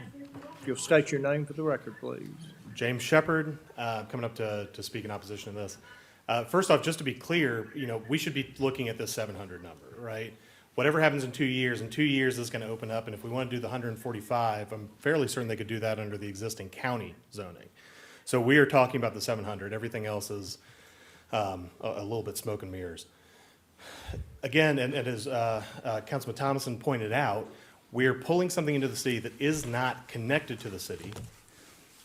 if you'll state your name for the record, please. James Shepard, coming up to speak in opposition to this. First off, just to be clear, we should be looking at this 700 number, right? Whatever happens in 2 years, this is going to open up, and if we want to do the 145, I'm fairly certain they could do that under the existing county zoning. So we are talking about the 700. Everything else is a little bit smoke and mirrors. Again, and as Councilman Thomason pointed out, we're pulling something into the city that is not connected to the city.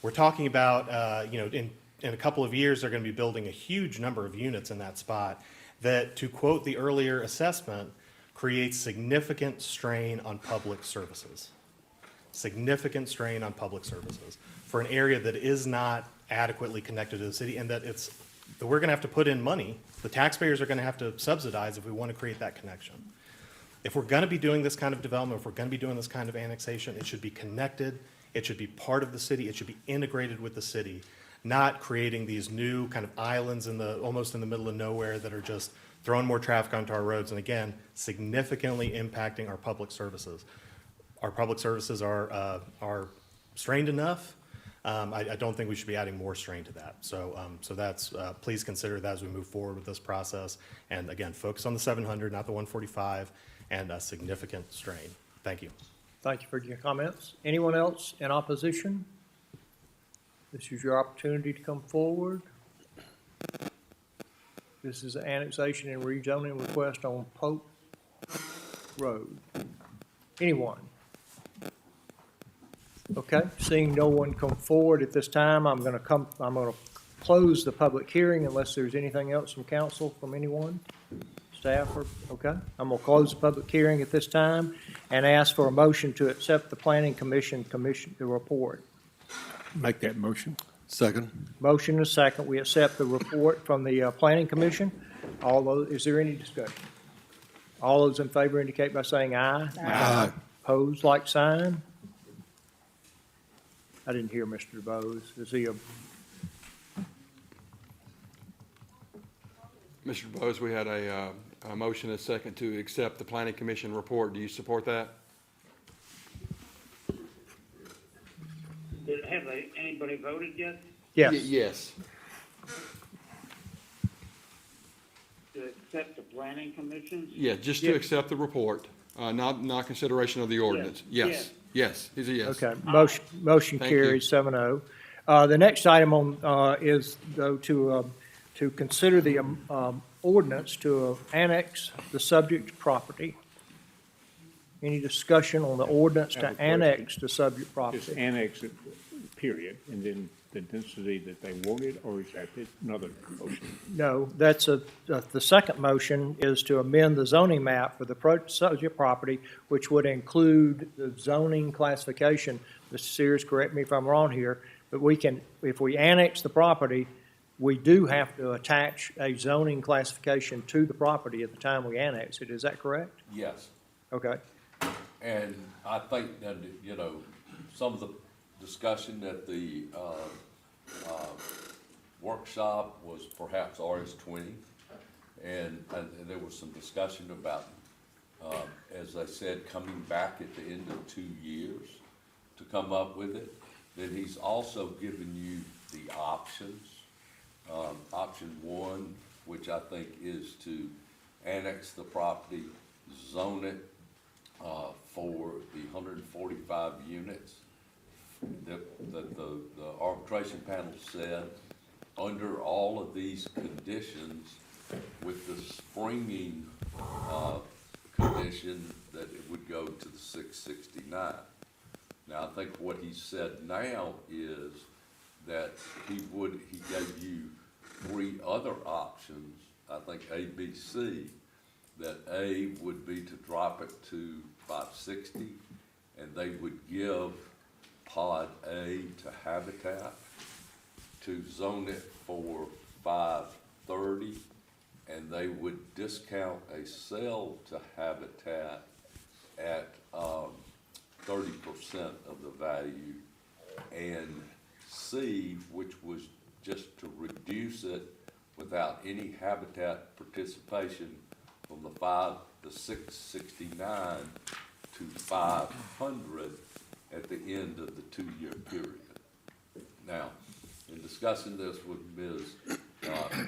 We're talking about, in a couple of years, they're going to be building a huge number of units in that spot that, to quote the earlier assessment, creates significant strain on public services. Significant strain on public services for an area that is not adequately connected to the city, and that we're going to have to put in money. The taxpayers are going to have to subsidize if we want to create that connection. If we're going to be doing this kind of development, if we're going to be doing this kind of annexation, it should be connected. It should be part of the city. It should be integrated with the city, not creating these new kind of islands almost in the middle of nowhere that are just throwing more traffic onto our roads, and again, significantly impacting our public services. Our public services are strained enough. I don't think we should be adding more strain to that. So that's, please consider that as we move forward with this process. And again, focus on the 700, not the 145, and a significant strain. Thank you. Thank you for your comments. Anyone else in opposition? This is your opportunity to come forward. This is an annexation and rezoning request on Pope Road. Anyone? Okay, seeing no one come forward at this time, I'm going to close the public hearing unless there's anything else from council, from anyone, staff, or, okay. I'm going to close the public hearing at this time and ask for a motion to accept the Planning Commission report. Make that motion. Second. Motion and a second. We accept the report from the Planning Commission. Is there any discussion? All those in favor indicate by saying aye. Aye. Opposed, like sign. I didn't hear Mr. DeBose. Is he a? Mr. DeBose, we had a motion and a second to accept the Planning Commission report. Do you support that? Have anybody voted yet? Yes. Yes. To accept the planning commissions? Yeah, just to accept the report, not consideration of the ordinance. Yes. Yes, he's a yes. Okay, motion Thank you. carries 7-0. The next item on, is though to to consider the ordinance to annex the subject property. Any discussion on the ordinance I have to a question. annex the subject Just property? annex it, period, and then the density that they wanted, or is that another motion? No, that's the second motion is to amend the zoning map for the subject property, which would include the zoning classification. Mr. Sears, correct me if I'm wrong here, but we can, if we annex the property, we do have to attach a zoning classification to the property at the time we annex it. Is that correct? Yes, Okay. and I think that, you know, some of the discussion at the, workshop was perhaps RS-20, and there was some discussion about, as I said, coming back at the end of 2 years to come up with it. Then he's also given you the options. Option 1, which I think is to annex the property, zone it for the 145 units that the arbitration panel said, under all of these conditions, with the springing condition that it would go to the 669. Now, I think what he said now is that he gave you 3 other options, I think A, B, C, that A would be to drop it to 560, and they would give Pod A to Habitat, to zone it for 530, and they would discount a sale to Habitat at 30% of the value, and C, which was just to reduce it without any Habitat participation from the 669 to 500 at the end of the 2-year period. Now, in discussing this with Ms.,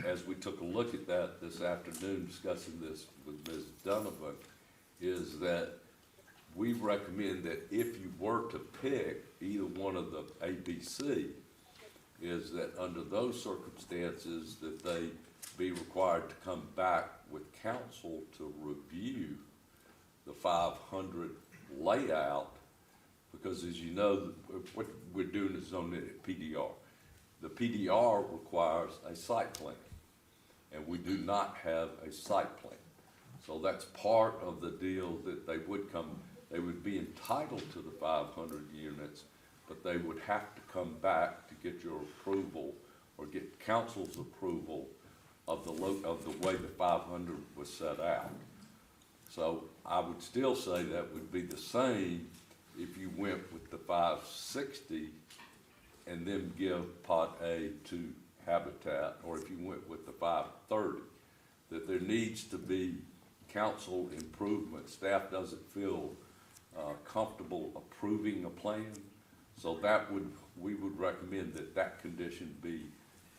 as we took a look at that this afternoon, discussing this with Ms. Donovan, is that we recommend that if you were to pick either one of the A, B, C, is that under those circumstances that they be required to come back with council to review the 500 layout, because as you know, what we're doing is zoning it at PDR. The PDR requires a site plan, and we do not have a site plan. So that's part of the deal that they would be entitled to the 500 units, but they would have to come back to get your approval or get council's approval of the way the 500 was set out. So I would still say that would be the same if you went with the 560 and then give Pod A to Habitat, or if you went with the 530, that there needs to be council improvement. Staff doesn't feel comfortable approving a plan, so we would recommend that condition be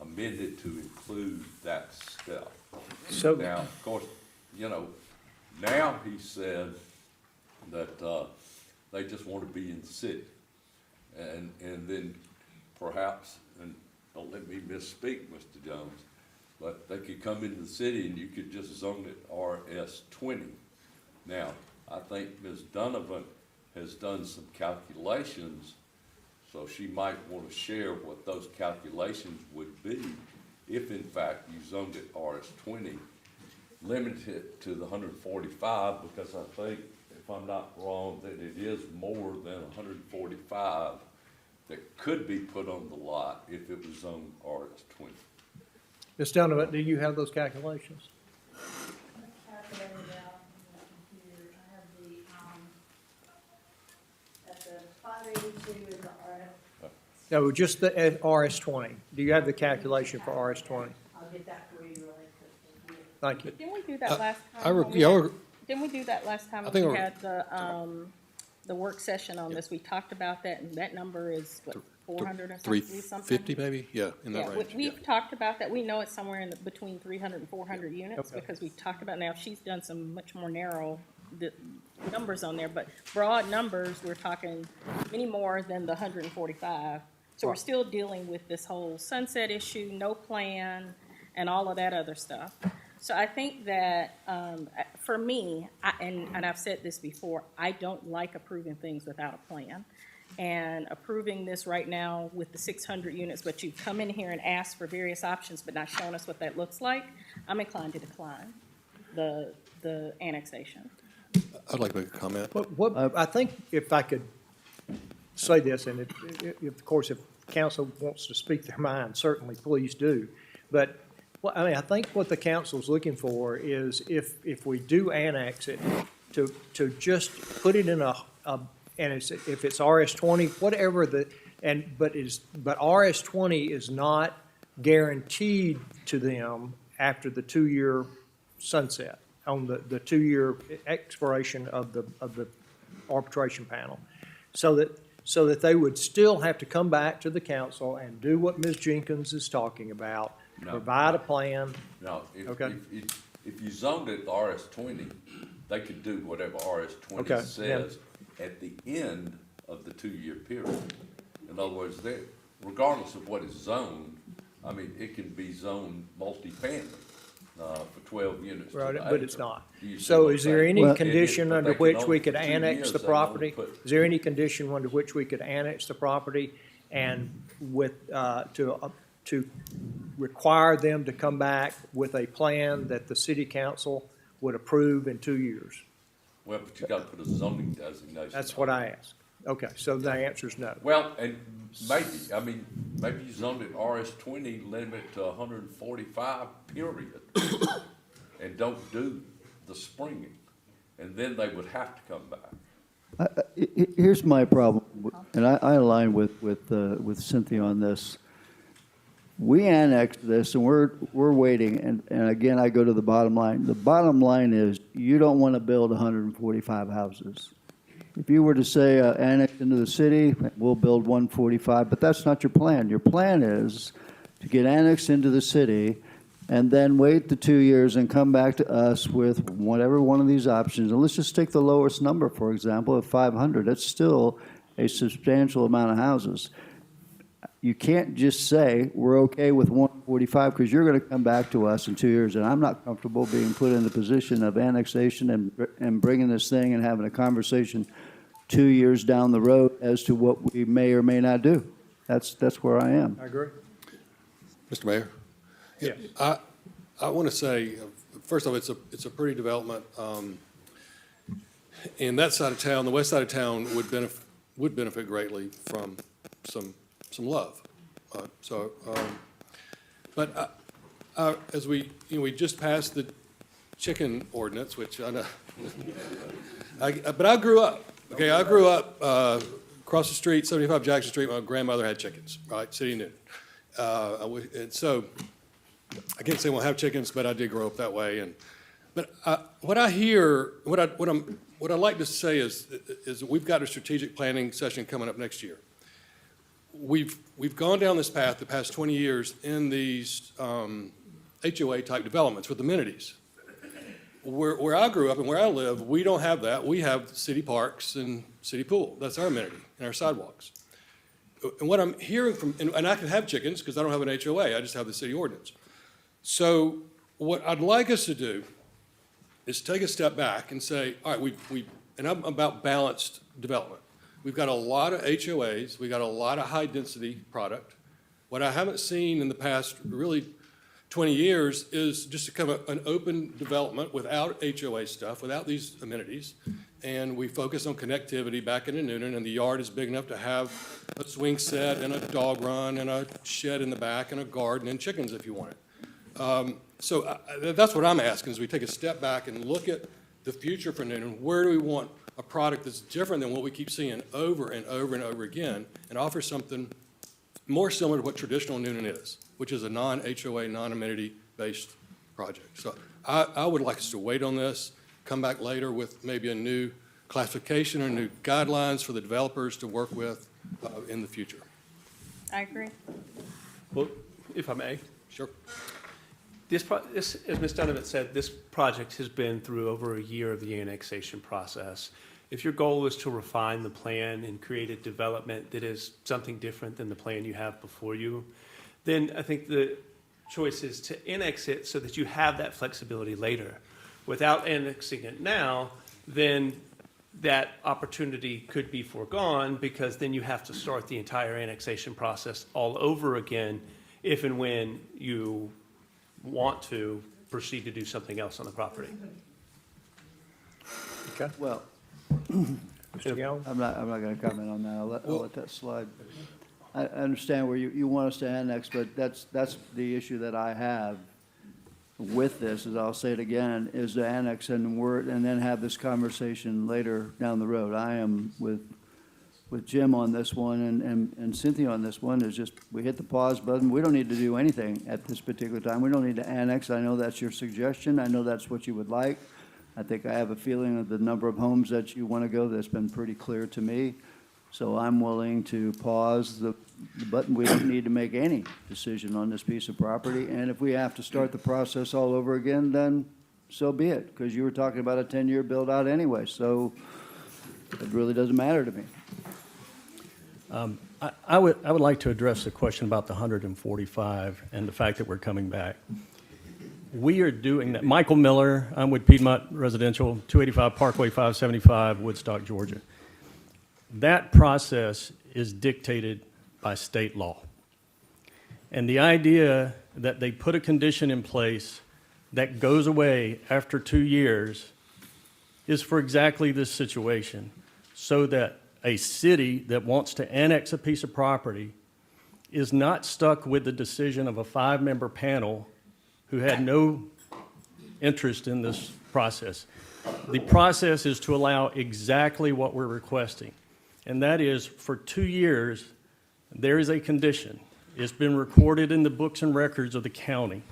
amended to include that step. So now, of course, you know, now he said that they just want to be in the city, and then perhaps, and don't let me misspeak, Mr. Jones, but they could come into the city and you could just zone it RS-20. Now, I think Ms. Donovan has done some calculations, so she might want to share what those calculations would be if in fact you zoned it RS-20, limited it to the 145, because I think, if I'm not wrong, that it is more than 145 that could be put on the lot if it was zoned RS-20. Ms. Donovan, do you have those calculations? Calculated out on the computer. I have at the 582 is the RF. No, just the RS-20. Do you have the calculation for RS-20? I'll get that for you really quickly. Thank you. Didn't we do that last time? Didn't we do that last time I when think we had the work session on this? We talked about that, and that number is what, 400 or something? 350 maybe, yeah, in that range. We've talked about that. We know it's somewhere in between 300 and 400 units because we've talked about, now she's done some much more narrow numbers on there, but broad numbers, we're talking many more than the 145. So we're still dealing with this whole sunset issue, no plan, and all of that other stuff. So I think that, for me, and I've said this before, I don't like approving things without a plan. And approving this right now with the 600 units, but you've come in here and asked for various options, but not shown us what that looks like, I'm inclined to decline the annexation. I'd like to make a comment. I think if I could say this, and of course, if council wants to speak their mind, certainly please do. But, well, I mean, I think what the council's looking for is if we do annex it, to just put it in and if it's RS-20, whatever but RS-20 is not guaranteed to them after the 2-year sunset on the 2-year expiration of the arbitration panel. So that they would still have to come back to the council and do what Ms. Jenkins is talking about, provide a plan. No, Okay. if you zoned it RS-20, they could do whatever RS-20 says at the end of the 2-year period. In other words, regardless of what is zoned, I mean, it can be zoned multifamily for 12 units. Right, to the but acre. it's not. Do you see So what is I'm there saying? any condition But under they can which own we for could 2 annex years, the they can only property? put- Is there any condition under which we could annex the property and to require them to come back with a plan that the city council would approve in 2 years? Well, but you gotta put a zoning designation. That's what I asked. Okay, so the answer is no. Well, and maybe you zoned it RS-20, limit it to 145, period, and don't do the springing, and then they would have to come back. Here's my problem, and I align with Cynthia on this. We annexed this, and we're waiting, and again, I go to the bottom line. The bottom line is, you don't want to build 145 houses. If you were to say annex into the city, we'll build 145, but that's not your plan. Your plan is to get annexed into the city and then wait the 2 years and come back to us with whatever one of these options. And let's just take the lowest number, for example, of 500. That's still a substantial amount of houses. You can't just say, we're okay with 145, because you're going to come back to us in 2 years, and I'm not comfortable being put in the position of annexation and bringing this thing and having a conversation 2 years down the road as to what we may or may not do. That's where I am. I agree. Mr. Mayor? Yes. I want to say, first off, it's a pretty development. In that side of town, the west side of town would benefit greatly from some love. But as we just passed the chicken ordinance, which I know, but I grew up, okay, across the street, 75 Jackson Street, my grandmother had chickens, right, City of Newnan. And so, I can't say I won't have chickens, but I did grow up that way. But what I hear, what I'd like to say is we've got a strategic planning session coming up next year. We've gone down this path the past 20 years in these HOA type developments with amenities. Where I grew up and where I live, we don't have that. We have city parks and city pool. That's our amenity and our sidewalks. And what I'm hearing from, and I can have chickens because I don't have an HOA. I just have the city ordinance. So what I'd like us to do is take a step back and say, all right, and I'm about balanced development. We've got a lot of HOAs. We've got a lot of high-density product. What I haven't seen in the past really 20 years is just kind of an open development without HOA stuff, without these amenities. And we focus on connectivity back into Newnan, and the yard is big enough to have a swing set and a dog run and a shed in the back and a garden and chickens if you want it. So that's what I'm asking, is we take a step back and look at the future for Newnan. Where do we want a product that's different than what we keep seeing over and over and over again, and offer something more similar to what traditional Newnan is, which is a non-HOA, non-amenity-based project. So I would like us to wait on this, come back later with maybe a new classification or new guidelines for the developers to work with in the future. I agree. Well, if I may. Sure. This, as Ms. Donovan said, this project has been through over a year of the annexation process. If your goal is to refine the plan and create a development that is something different than the plan you have before you, then I think the choice is to annex it so that you have that flexibility later. Without annexing it now, then that opportunity could be foregone, because then you have to start the entire annexation process all over again if and when you want to proceed to do something else on the property. Okay. Well, Mr. Young? I'm not gonna comment on that. I'll let that slide. I understand where you want us to annex, but that's the issue that I have with this, is I'll say it again, is to annex and then have this conversation later down the road. I am with Jim on this one and Cynthia on this one, is just, we hit the pause button. We don't need to do anything at this particular time. We don't need to annex. I know that's your suggestion. I know that's what you would like. I think I have a feeling of the number of homes that you want to go that's been pretty clear to me. So I'm willing to pause the button. We don't need to make any decision on this piece of property. And if we have to start the process all over again, then so be it, because you were talking about a 10-year build-out anyway. So it really doesn't matter to me. I would like to address the question about the 145 and the fact that we're coming back. We are doing that. Michael Miller, I'm with Piedmont Residential, 285 Parkway 575, Woodstock, Georgia. That process is dictated by state law. And the idea that they put a condition in place that goes away after 2 years is for exactly this situation, so that a city that wants to annex a piece of property is not stuck with the decision of a 5-member panel who had no interest in this process. The process is to allow exactly what we're requesting, and that is for 2 years, there is a condition. It's been recorded in the books and records of the county.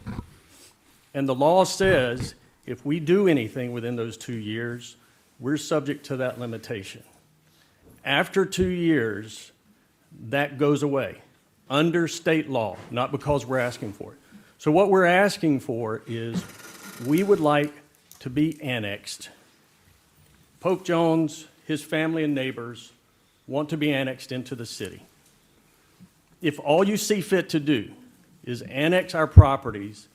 And the law says if we do anything within those 2 years, we're subject to that limitation. After 2 years, that goes away under state law, not because we're asking for it. So what we're asking for is, we would like to be annexed. Pope Jones, his family and neighbors want to be annexed into the city. If all you see fit to do is annex our properties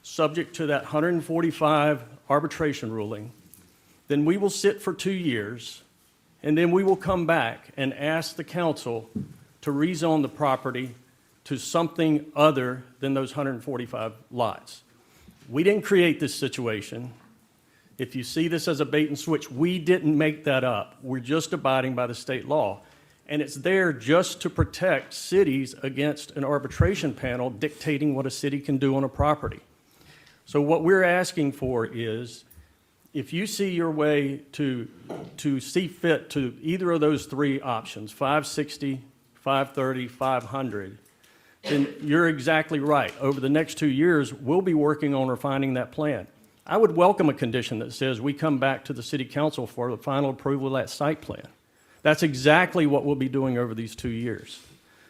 subject to that 145 arbitration ruling, then we will sit for 2 years, and then we will come back and ask the council to rezone the property to something other than those 145 lots. We didn't create this situation. If you see this as a bait and switch, we didn't make that up. We're just abiding by the state law. And it's there just to protect cities against an arbitration panel dictating what a city can do on a property. So what we're asking for is, if you see your way to see fit to either of those 3 options, 560, 530, 500, then you're exactly right. Over the next 2 years, we'll be working on refining that plan. I would welcome a condition that says we come back to the city council for the final approval of that site plan. That's exactly what we'll be doing over these 2 years.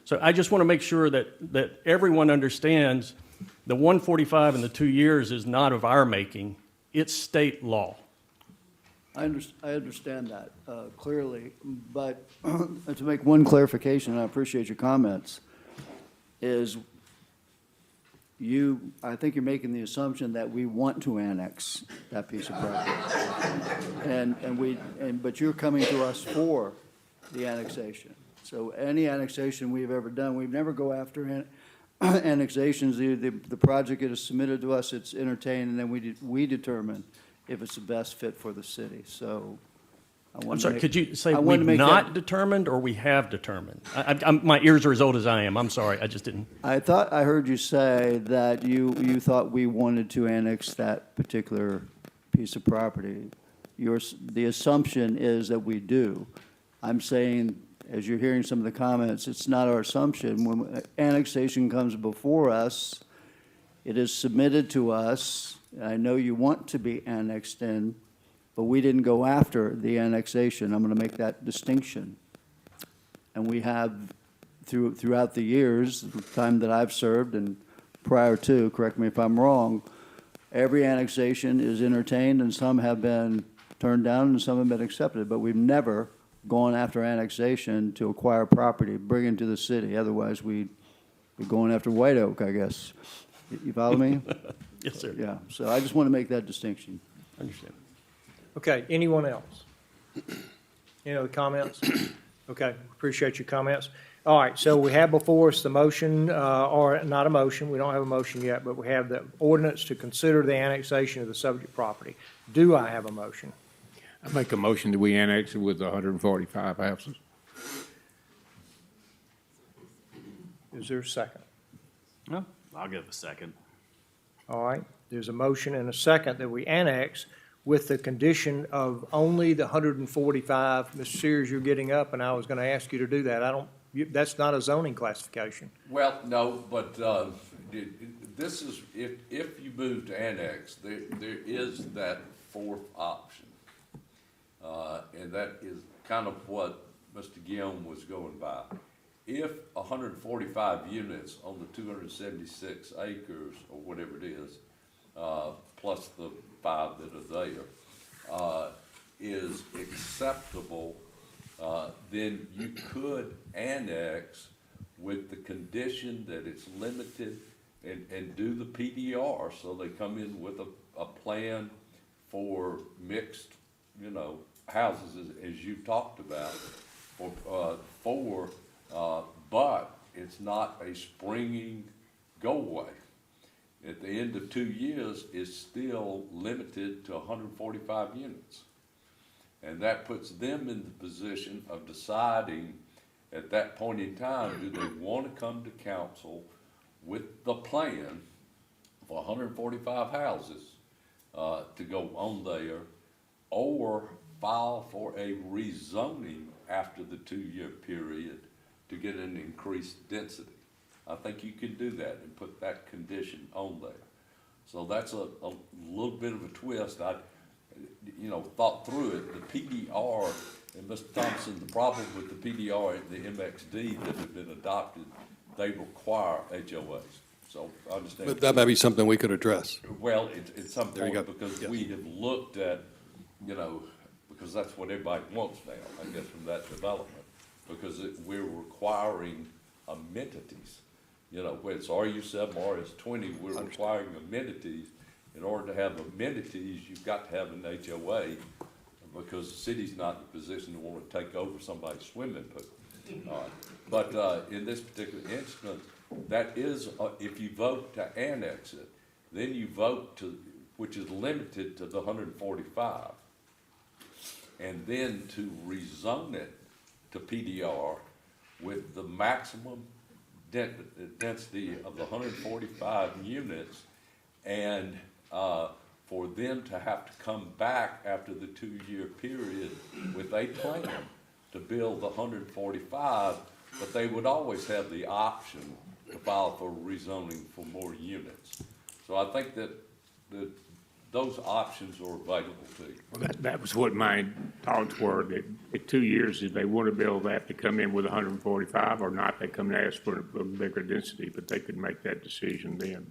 So I just want to make sure that everyone understands the 145 in the 2 years is not of our making. It's state law. I understand that clearly, but to make one clarification, and I appreciate your comments, is I think you're making the assumption that we want to annex that piece of property. But you're coming to us for the annexation. So any annexation we've ever done, we've never go after annexations. The project is submitted to us, it's entertained, and then we determine if it's the best fit for the city. So I'm sorry, could you say we've not determined or we have determined? My ears are as old as I am. I'm sorry, I just didn't. I thought I heard you say that you thought we wanted to annex that particular piece of property. The assumption is that we do. I'm saying, as you're hearing some of the comments, it's not our assumption. When annexation comes before us, it is submitted to us. I know you want to be annexed in, but we didn't go after the annexation. I'm going to make that distinction. And we have, throughout the years, the time that I've served and prior to, correct me if I'm wrong, every annexation is entertained, and some have been turned down and some have been accepted, but we've never gone after annexation to acquire property, bring it to the city. Otherwise, we'd be going after White Oak, I guess. You follow me? Yes, sir. Yeah, so I just want to make that distinction. Understand. Okay, anyone else? Any other comments? Okay, appreciate your comments. All right, so we have before us the motion, or not a motion, we don't have a motion yet, but we have the ordinance to consider the annexation of the subject property. Do I have a motion? I make a motion that we annex it with 145 houses. Is there a second? No. I'll give a second. All right, there's a motion and a second that we annex with the condition of only the 145. Mr. Sears, you're getting up, and I was going to ask you to do that. That's not a zoning classification. Well, no, but this is, if you move to annex, there is that fourth option. And that is kind of what Mr. Guillaume was going by. If 145 units on the 276 acres, or whatever it is, plus the 5 that are there, is acceptable, then you could annex with the condition that it's limited and do the PDR, so they come in with a plan for mixed, houses, as you talked about, but it's not a springing go away. At the end of 2 years, it's still limited to 145 units. And that puts them in the position of deciding at that point in time, do they want to come to council with the plan for 145 houses to go on there, or file for a rezoning after the 2-year period to get an increased density. I think you can do that and put that condition on there. So that's a little bit of a twist. I, thought through it. The PDR, and Mr. Thompson, the problem with the PDR and the MXD that have been adopted, they require HOAs. So I understand. But that might be something we could address. Well, it's something There you go. because Yes. we have looked at, because that's what everybody wants now, I guess, from that development, because we're requiring amenities. Whether it's RU7 or RS20, we're requiring amenities. In order to have amenities, you've got to have an HOA, because the city's not in a position to want to take over somebody's swimming pool. But in this particular instance, that is, if you vote to annex it, then you vote to, which is limited to the 145, and then to rezone it to PDR with the maximum density of the 145 units, and for them to have to come back after the 2-year period with a plan to build the 145, but they would always have the option to file for rezoning for more units. So I think that those options are available to you. Well, that was what my thoughts were, that at 2 years, if they want to build that, to come in with 145 or not, they come and ask for a bigger density, but they could make that decision then.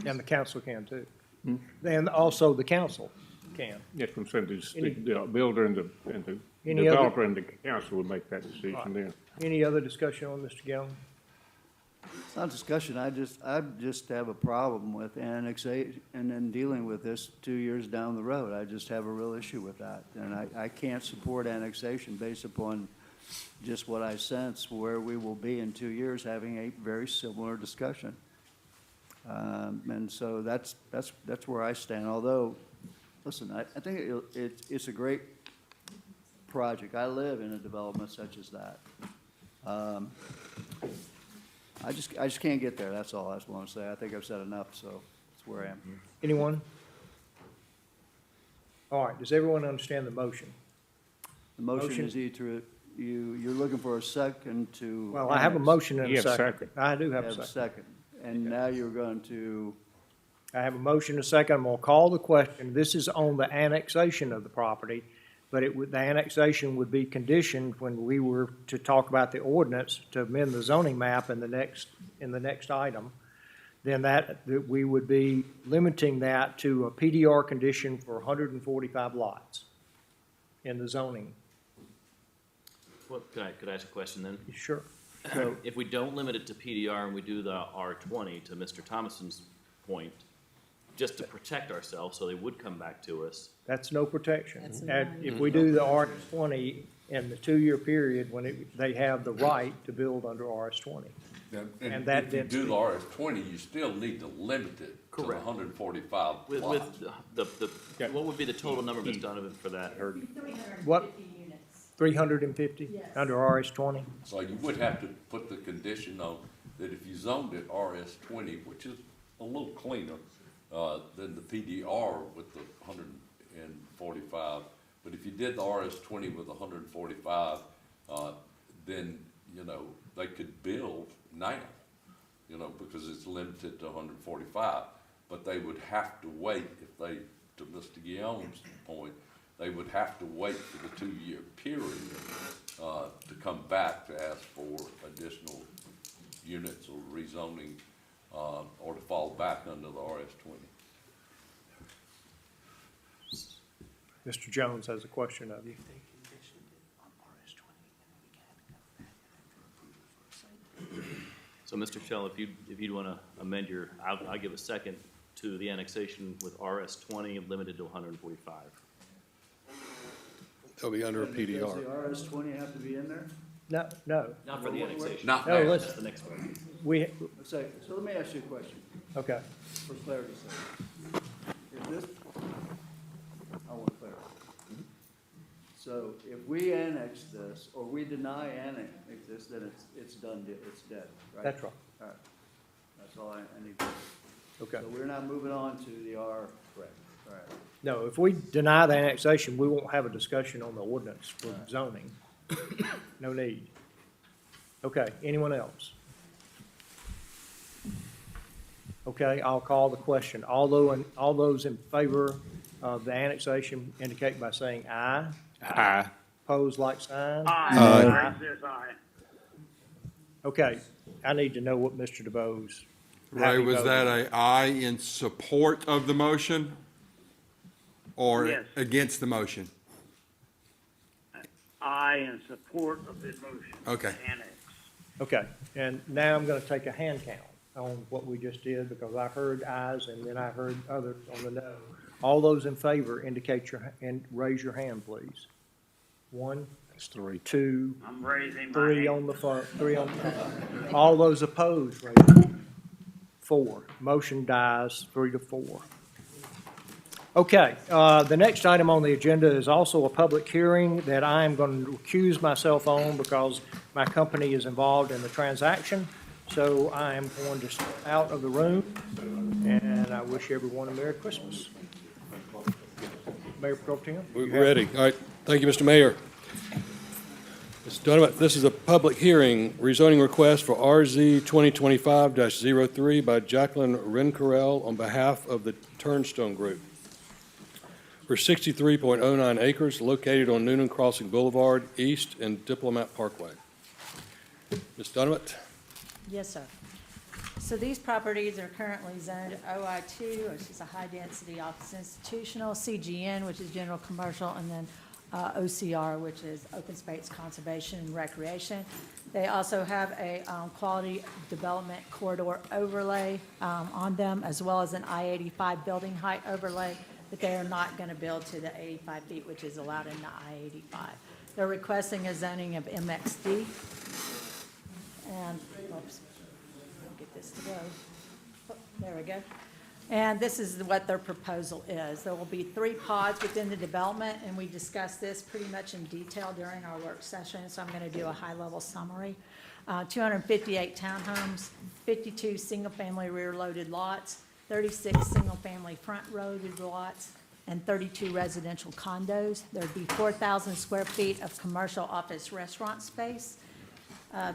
And the council can too. And also the council can. Yes, I'm saying the builder and the Any other- developer and the council would make that decision then. Any other discussion on Mr. Gillum? It's not discussion, I just have a problem with annexation and then dealing with this 2 years down the road. I just have a real issue with that. And I can't support annexation based upon just what I sense where we will be in 2 years having a very similar discussion. And so that's where I stand. Although, listen, I think it's a great project. I live in a development such as that. I just can't get there. That's all I just want to say. I think I've said enough, so that's where I am. Anyone? All right, does everyone understand the motion? The motion is either you're looking for a second to. Well, I have a motion and You a have a second. second. I do You have have a a second. second. And now you're going to, I have a motion and a second. I'm going to call the question. This is on the annexation of the property, but the annexation would be conditioned when we were to talk about the ordinance to amend the zoning map in the next item. Then that we would be limiting that to a PDR condition for 145 lots in the zoning. What, could I ask a question then? Sure. So- if we don't limit it to PDR and we do the R20, to Mr. Thomason's point, just to protect ourselves, so they would come back to us. That's no protection. That's And if we do the RS20 in the 2-year period, they have the right to build under RS20. And And that if you do density. the RS20, you still need to limit it to the Correct. 145 With lots. what would be the total number, Ms. Donovan, for that? What? 350 Yes. under RS20? So you would have to put the condition on that if you zoned it RS20, which is a little cleaner, than the PDR with the 145. But if you did the RS20 with 145, then, they could build now, because it's limited to 145. But they would have to wait, to Mr. Guillaume's point, they would have to wait for the 2-year period, to come back to ask for additional units or rezoning, or to fall back under the RS20. Mr. Jones has a question of you. So, Mr. Shell, if you'd want to amend I'll give a second to the annexation with RS20 limited to 145. They'll be under a Does PDR. the RS20 have to be in there? No. Not for the annexation. Not No, now. listen. That's the next one. So let me ask you a question, Okay. for clarity's sake. If this, I want clarity. So if we annex this, or we deny annex this, then it's done, it's dead, right? That's right. All right. That's all I need to know. Okay. So we're not moving on to the R, correct, all right. No, if we deny the annexation, we won't have a discussion on the ordinance for zoning. No need. Okay, anyone else? Okay, I'll call the question. All those in favor of the annexation indicate by saying aye. Aye. Pose like sign. Aye. Okay, I need to know what Mr. DeBoe's. how Ray, he was voted. that a aye in support of the motion? Or Yes. against the motion? I in support of the motion. Okay. Annex. Okay, and now I'm gonna take a hand count on what we just did, because I heard ayes and then I heard others on the no. All those in favor indicate and raise your hand, please. 1, That's 3. 2, I'm raising my 3 hand. on the phone, 3 on the phone. All those opposed, raise your hand. 4. Motion dies 3-4. Okay, the next item on the agenda is also a public hearing that I am going to recuse myself on because my company is involved in the transaction. So I am going to step out of the room, and I wish everyone a Merry Christmas. Mayor Pro Tem? We're ready. All right. Thank you, Mr. Mayor. Ms. Donovan, this is a public hearing, rezoning request for RZ 2025-03 by Jacqueline Rencarel on behalf of the Turnstone Group for 63.09 acres located on Newnan Crossing Boulevard, East and Diplomat Parkway. Ms. Donovan? Yes, sir. So these properties are currently zoned OI2, which is a high-density office institutional, CGN, which is general commercial, and then OCR, which is open space conservation and recreation. They also have a quality development corridor overlay on them, as well as an I-85 building height overlay, but they are not going to build to the 85 feet, which is allowed in the I-85. They're requesting a zoning of MXD. And, oops, I'll get this to go. Oh, there we go. And this is what their proposal is. There will be 3 pods within the development, and we discussed this pretty much in detail during our work session, so I'm going to do a high-level summary. 258 townhomes, 52 single-family rear-loaded lots, 36 single-family front-loaded lots, and 32 residential condos. There'd be 4,000 square feet of commercial office restaurant space.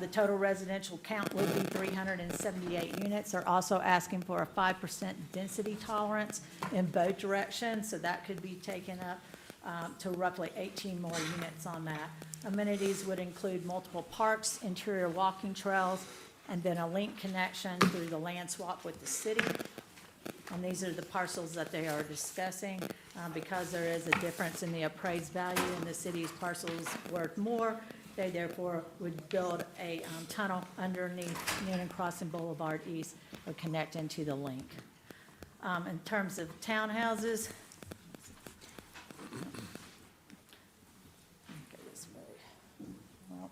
The total residential count would be 378 units. They're also asking for a 5% density tolerance in both directions, so that could be taken up to roughly 18 more units on that. Amenities would include multiple parks, interior walking trails, and then a link connection through the land swap with the city. And these are the parcels that they are discussing. Because there is a difference in the appraised value and the city's parcels worth more, They therefore would build a tunnel underneath Newnan Crossing Boulevard East, would connect into the link. In terms of townhouses, okay, this way. Well,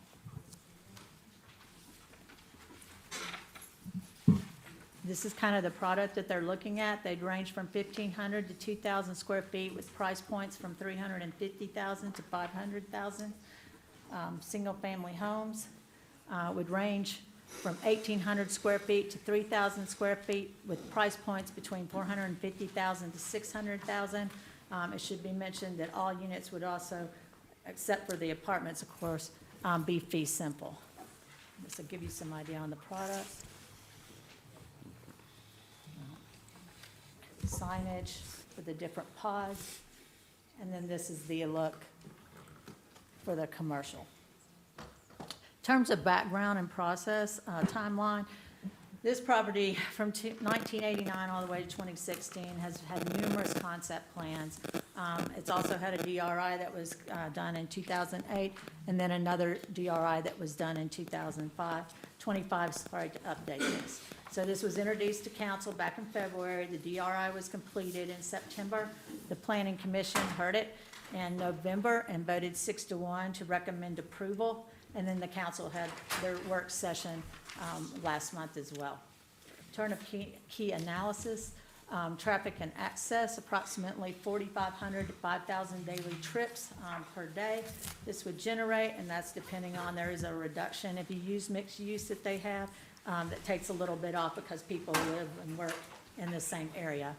this is kind of the product that they're looking at. They'd range from 1,500 to 2,000 square feet with price points from 350,000 to 500,000. Single-family homes would range from 1,800 square feet to 3,000 square feet with price points between 450,000 to 600,000. It should be mentioned that all units would also, except for the apartments, of course, be fee simple. This will give you some idea on the product. Signage for the different pods, and then this is the look for the commercial. In terms of background and process timeline, this property from 1989 all the way to 2016 has had numerous concept plans. It's also had a DRI that was done in 2008, and then another DRI that was done in 2005. 25, sorry to update this. So this was introduced to council back in February. The DRI was completed in September. The Planning Commission heard it in November and voted 6-1 to recommend approval. And then the council had their work session last month as well. Turn of key analysis, traffic and access, approximately 4,500 to 5,000 daily trips per day. This would generate, and that's depending on, there is a reduction if you use mixed use that they have, that takes a little bit off because people live and work in the same area.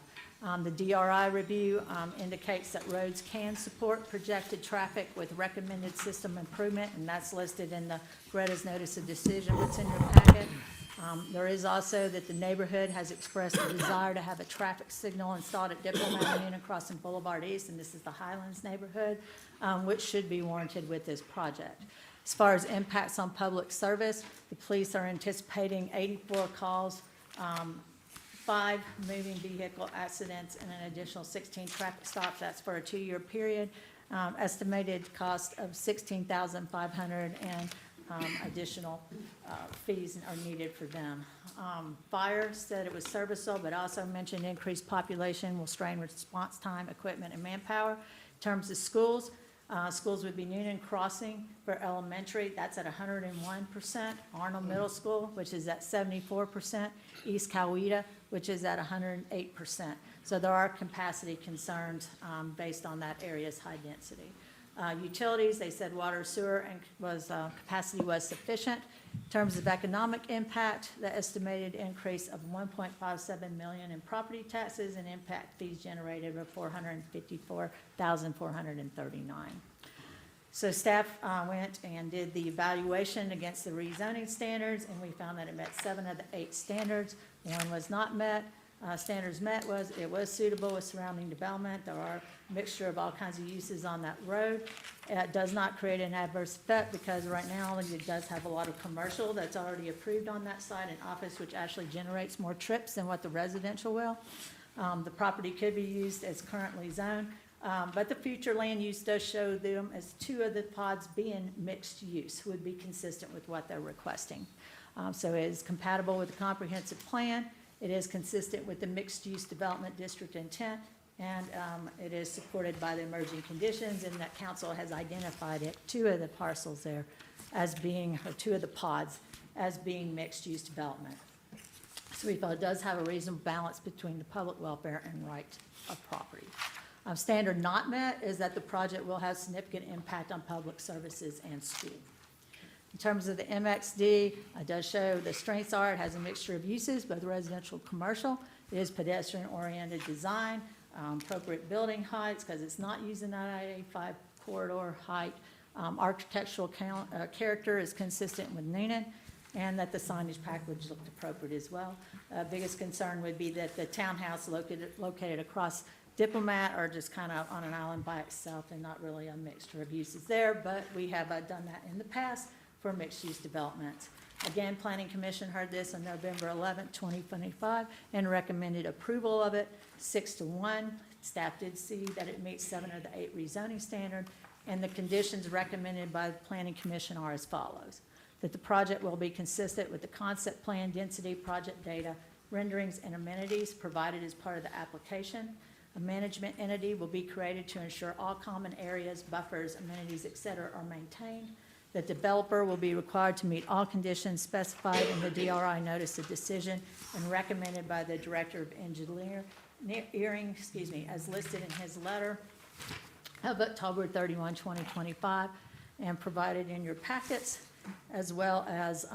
The DRI review indicates that roads can support projected traffic with recommended system improvement, and that's listed in the Greta's notice of decision that's in your packet. There is also that the neighborhood has expressed a desire to have a traffic signal installed at Diplomat and Newnan Crossing Boulevard East, and this is the Highlands neighborhood, which should be warranted with this project. As far as impacts on public service, the police are anticipating 84 calls, 5 moving vehicle accidents, and an additional 16 traffic stops. That's for a 2-year period. Estimated cost of $16,500 and additional fees are needed for them. Fire said it was serviceable, but also mentioned increased population will strain response time, equipment, and manpower. In terms of schools, schools would be Newnan Crossing for elementary, that's at 101%. Arnold Middle School, which is at 74%. East Coweta, which is at 108%. So there are capacity concerns based on that area's high density. Utilities, they said water, sewer, and capacity was sufficient. In terms of economic impact, the estimated increase of $1.57 million in property taxes and impact fees generated were $454,439. So staff went and did the evaluation against the rezoning standards, and we found that it met 7 of the 8 standards. One was not met. Standards met was it was suitable with surrounding development. There are a mixture of all kinds of uses on that road. It does not create an adverse effect because right now it does have a lot of commercial that's already approved on that site, and office, which actually generates more trips than what the residential will. The property could be used as currently zoned, but the future land use does show them as 2 of the pods being mixed use would be consistent with what they're requesting. So it is compatible with the comprehensive plan. It is consistent with the mixed-use development district intent, and it is supported by the emerging conditions, and that council has identified it, 2 of the parcels there as being, or 2 of the pods as being mixed-use development. So we feel it does have a reasonable balance between the public welfare and right of property. Standard not met is that the project will have significant impact on public services and school. In terms of the MXD, it does show the strengths are it has a mixture of uses, both residential and commercial. It is pedestrian-oriented design, appropriate building heights because it's not using that I-85 corridor height. Architectural character is consistent with Newnan, and that the signage package looked appropriate as well. Biggest concern would be that the townhouse located across Diplomat are just kind of on an island by itself and not really a mixture of uses there, but we have done that in the past for mixed-use developments. Again, Planning Commission heard this on November 11th, 2025, and recommended approval of it 6-1. Staff did see that it meets 7 of the 8 rezoning standard, And the conditions recommended by the Planning Commission are as follows: that the project will be consistent with the concept plan, density, project data, renderings, and amenities provided as part of the application. A management entity will be created to ensure all common areas, buffers, amenities, et cetera, are maintained. The developer will be required to meet all conditions specified in the DRI notice of decision and recommended by the Director of Engineering, as listed in his letter of October 31, 2025, and provided in your packets, as well as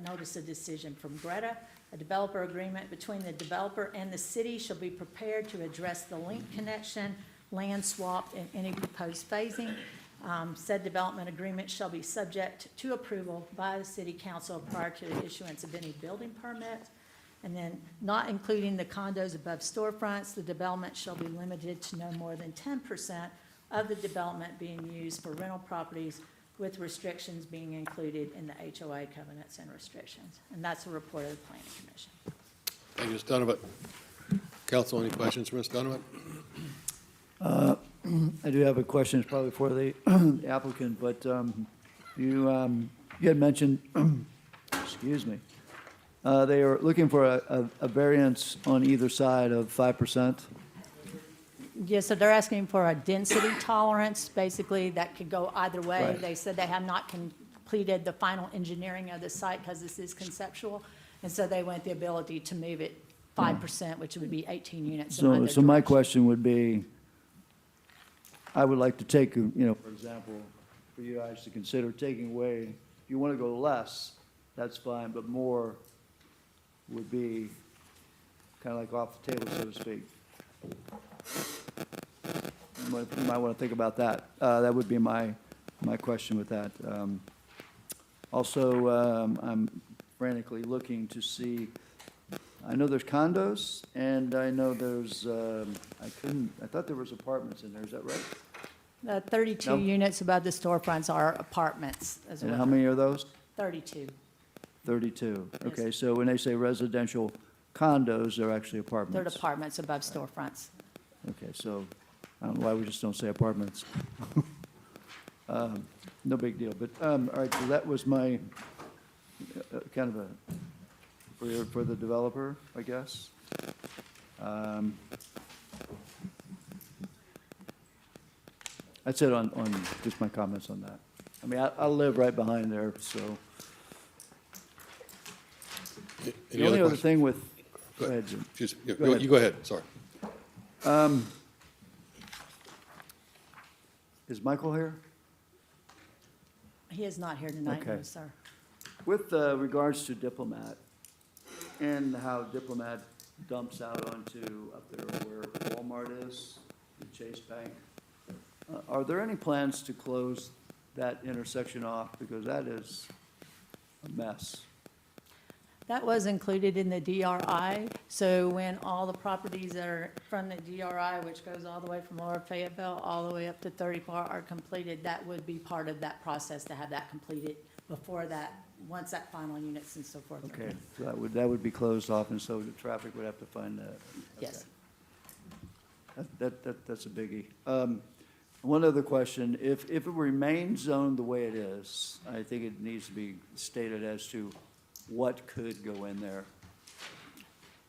notice of decision from Greta. A developer agreement between the developer and the city shall be prepared to address the link connection, land swap, and any proposed phasing. Said development agreement shall be subject to approval by the city council prior to the issuance of any building permit. And then, not including the condos above storefronts, the development shall be limited to no more than 10% of the development being used for rental properties, with restrictions being included in the HOA covenants and restrictions. And that's a report of the Planning Commission. Thank you, Ms. Donovan. Council, any questions for Ms. Donovan? I do have a question, it's probably for the applicant, but you had mentioned, excuse me, they are looking for a variance on either side of 5%. Yes, so they're asking for a density tolerance, basically, that could go either way. Right. They said they have not completed the final engineering of the site because this is conceptual, and so they want the ability to move it 5%, which would be 18 units in either So my direction. question would be, I would like to take, for example, for you guys to consider taking away, if you want to go less, that's fine, but more would be kind of like off the table, so to speak. You might want to think about that. That would be my question with that. Also, I'm frantically looking to see, I know there's condos, and I know there's, I thought there was apartments in there, is that right? The 32 No. units above the storefronts are apartments as well. And how many are those? 32. 32. Yes. Okay, so when they say residential condos, they're actually They're apartments. apartments above storefronts. Okay, so I don't know why we just don't say apartments. No big deal, but, all right, so that was my, kind of a, for the developer, I guess. That's it on just my comments on that. I mean, I live right behind there, so. Any The only other questions? thing with, Go go ahead. ahead, Jim. Excuse me. Go ahead. You go ahead, sorry. Is Michael here? He is not here tonight, Okay. no, sir. With regards to Diplomat and how Diplomat dumps out onto up there where Walmart is, the Chase Bank, are there any plans to close that intersection off? Because that is a mess. That was included in the DRI, so when all the properties that are from the DRI, which goes all the way from Lower Fayetteville, all the way up to 34 are completed, that would be part of that process to have that completed before that, once that final units and so forth. are Okay, done. so that would be closed off, and so the traffic would have to find that. Yes. That's a biggie. One other question, if it remains zoned the way it is, I think it needs to be stated as to what could go in there.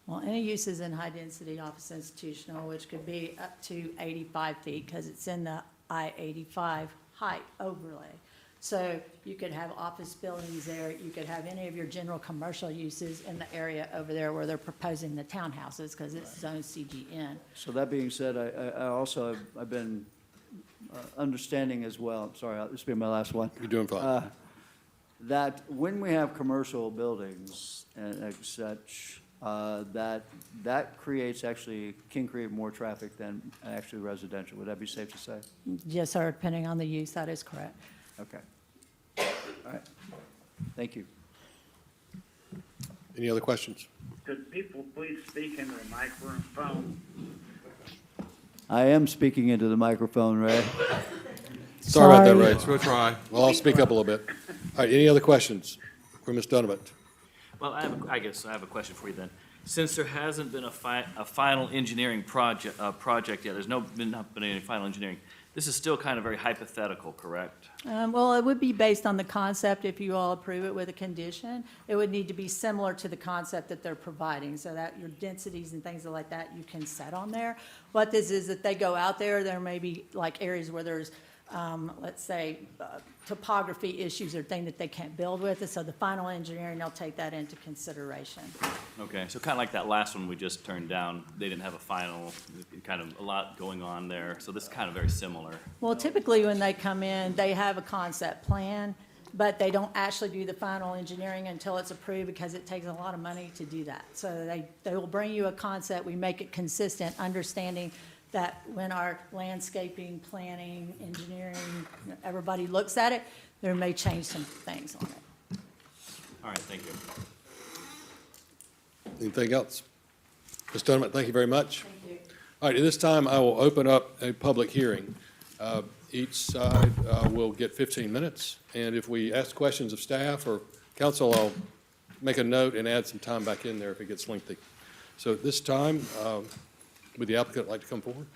Well, any uses in high-density office institutional, which could be up to 85 feet, because it's in the I-85 height overlay. So you could have office buildings there, you could have any of your general commercial uses in the area over there where they're proposing the townhouses, because it's zone CGN. So that being said, I also, I've been understanding as well, I'm sorry, this will be my last one. You're doing fine. That when we have commercial buildings and such, that creates actually, can create more traffic than actually residential. Would that be safe to say? Yes, sir, depending on the use, that is correct. Okay. All right. Thank you. Any other questions? Could people please speak into the microphone? I am speaking into the microphone, Ray. Sorry about that, Sorry. Ray. We'll try. Well, I'll speak up a little bit. All right, any other questions for Ms. Donovan? Well, I guess I have a question for you then. Since there hasn't been a final engineering project yet, there's not been any final engineering, This is still kind of very hypothetical, correct? Well, it would be based on the concept. If you all approve it with a condition, it would need to be similar to the concept that they're providing, so that your densities and things like that you can set on there. What this is, that they go out there may be like areas where there's, let's say, topography issues or things that they can't build with, and so the final engineering, they'll take that into consideration. Okay, so kind of like that last one we just turned down, they didn't have a final, kind of a lot going on there, so this is kind of very similar. Well, typically when they come in, they have a concept plan, but they don't actually do the final engineering until it's approved because it takes a lot of money to do that. So they will bring you a concept, we make it consistent, understanding that when our landscaping, planning, engineering, everybody looks at it, there may change some things on it. All right, thank you. Anything else? Ms. Donovan, thank you very much. Thank you. All right, at this time, I will open up a public hearing. Each side will get 15 minutes, and if we ask questions of staff or council, I'll make a note and add some time back in there if it gets lengthy. So at this time, would the applicant like to come forward?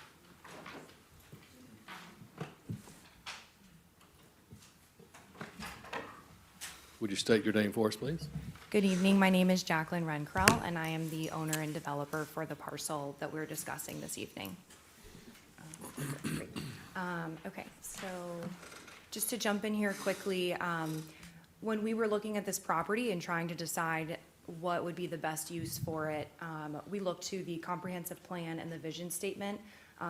Would you state your name for us, please? Good evening. My name is Jacqueline Renkrell, and I am the owner and developer for the parcel that we're discussing this evening. Okay, so just to jump in here quickly, when we were looking at this property and trying to decide what would be the best use for it, we looked to the comprehensive plan and the vision statement.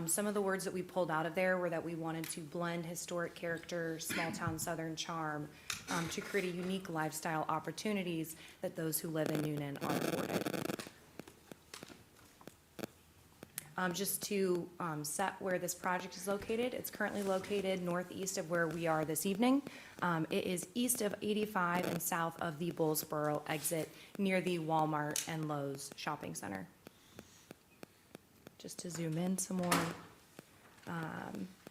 Some of the words that we pulled out of there were that we wanted to blend historic character, small town southern charm, to create a unique lifestyle opportunities that those who live in Newnan are afforded. Just to set where this project is located, it's currently located northeast of where we are this evening. It is east of 85 and south of the Bullsboro exit near the Walmart and Lowe's shopping center. Just to zoom in some more.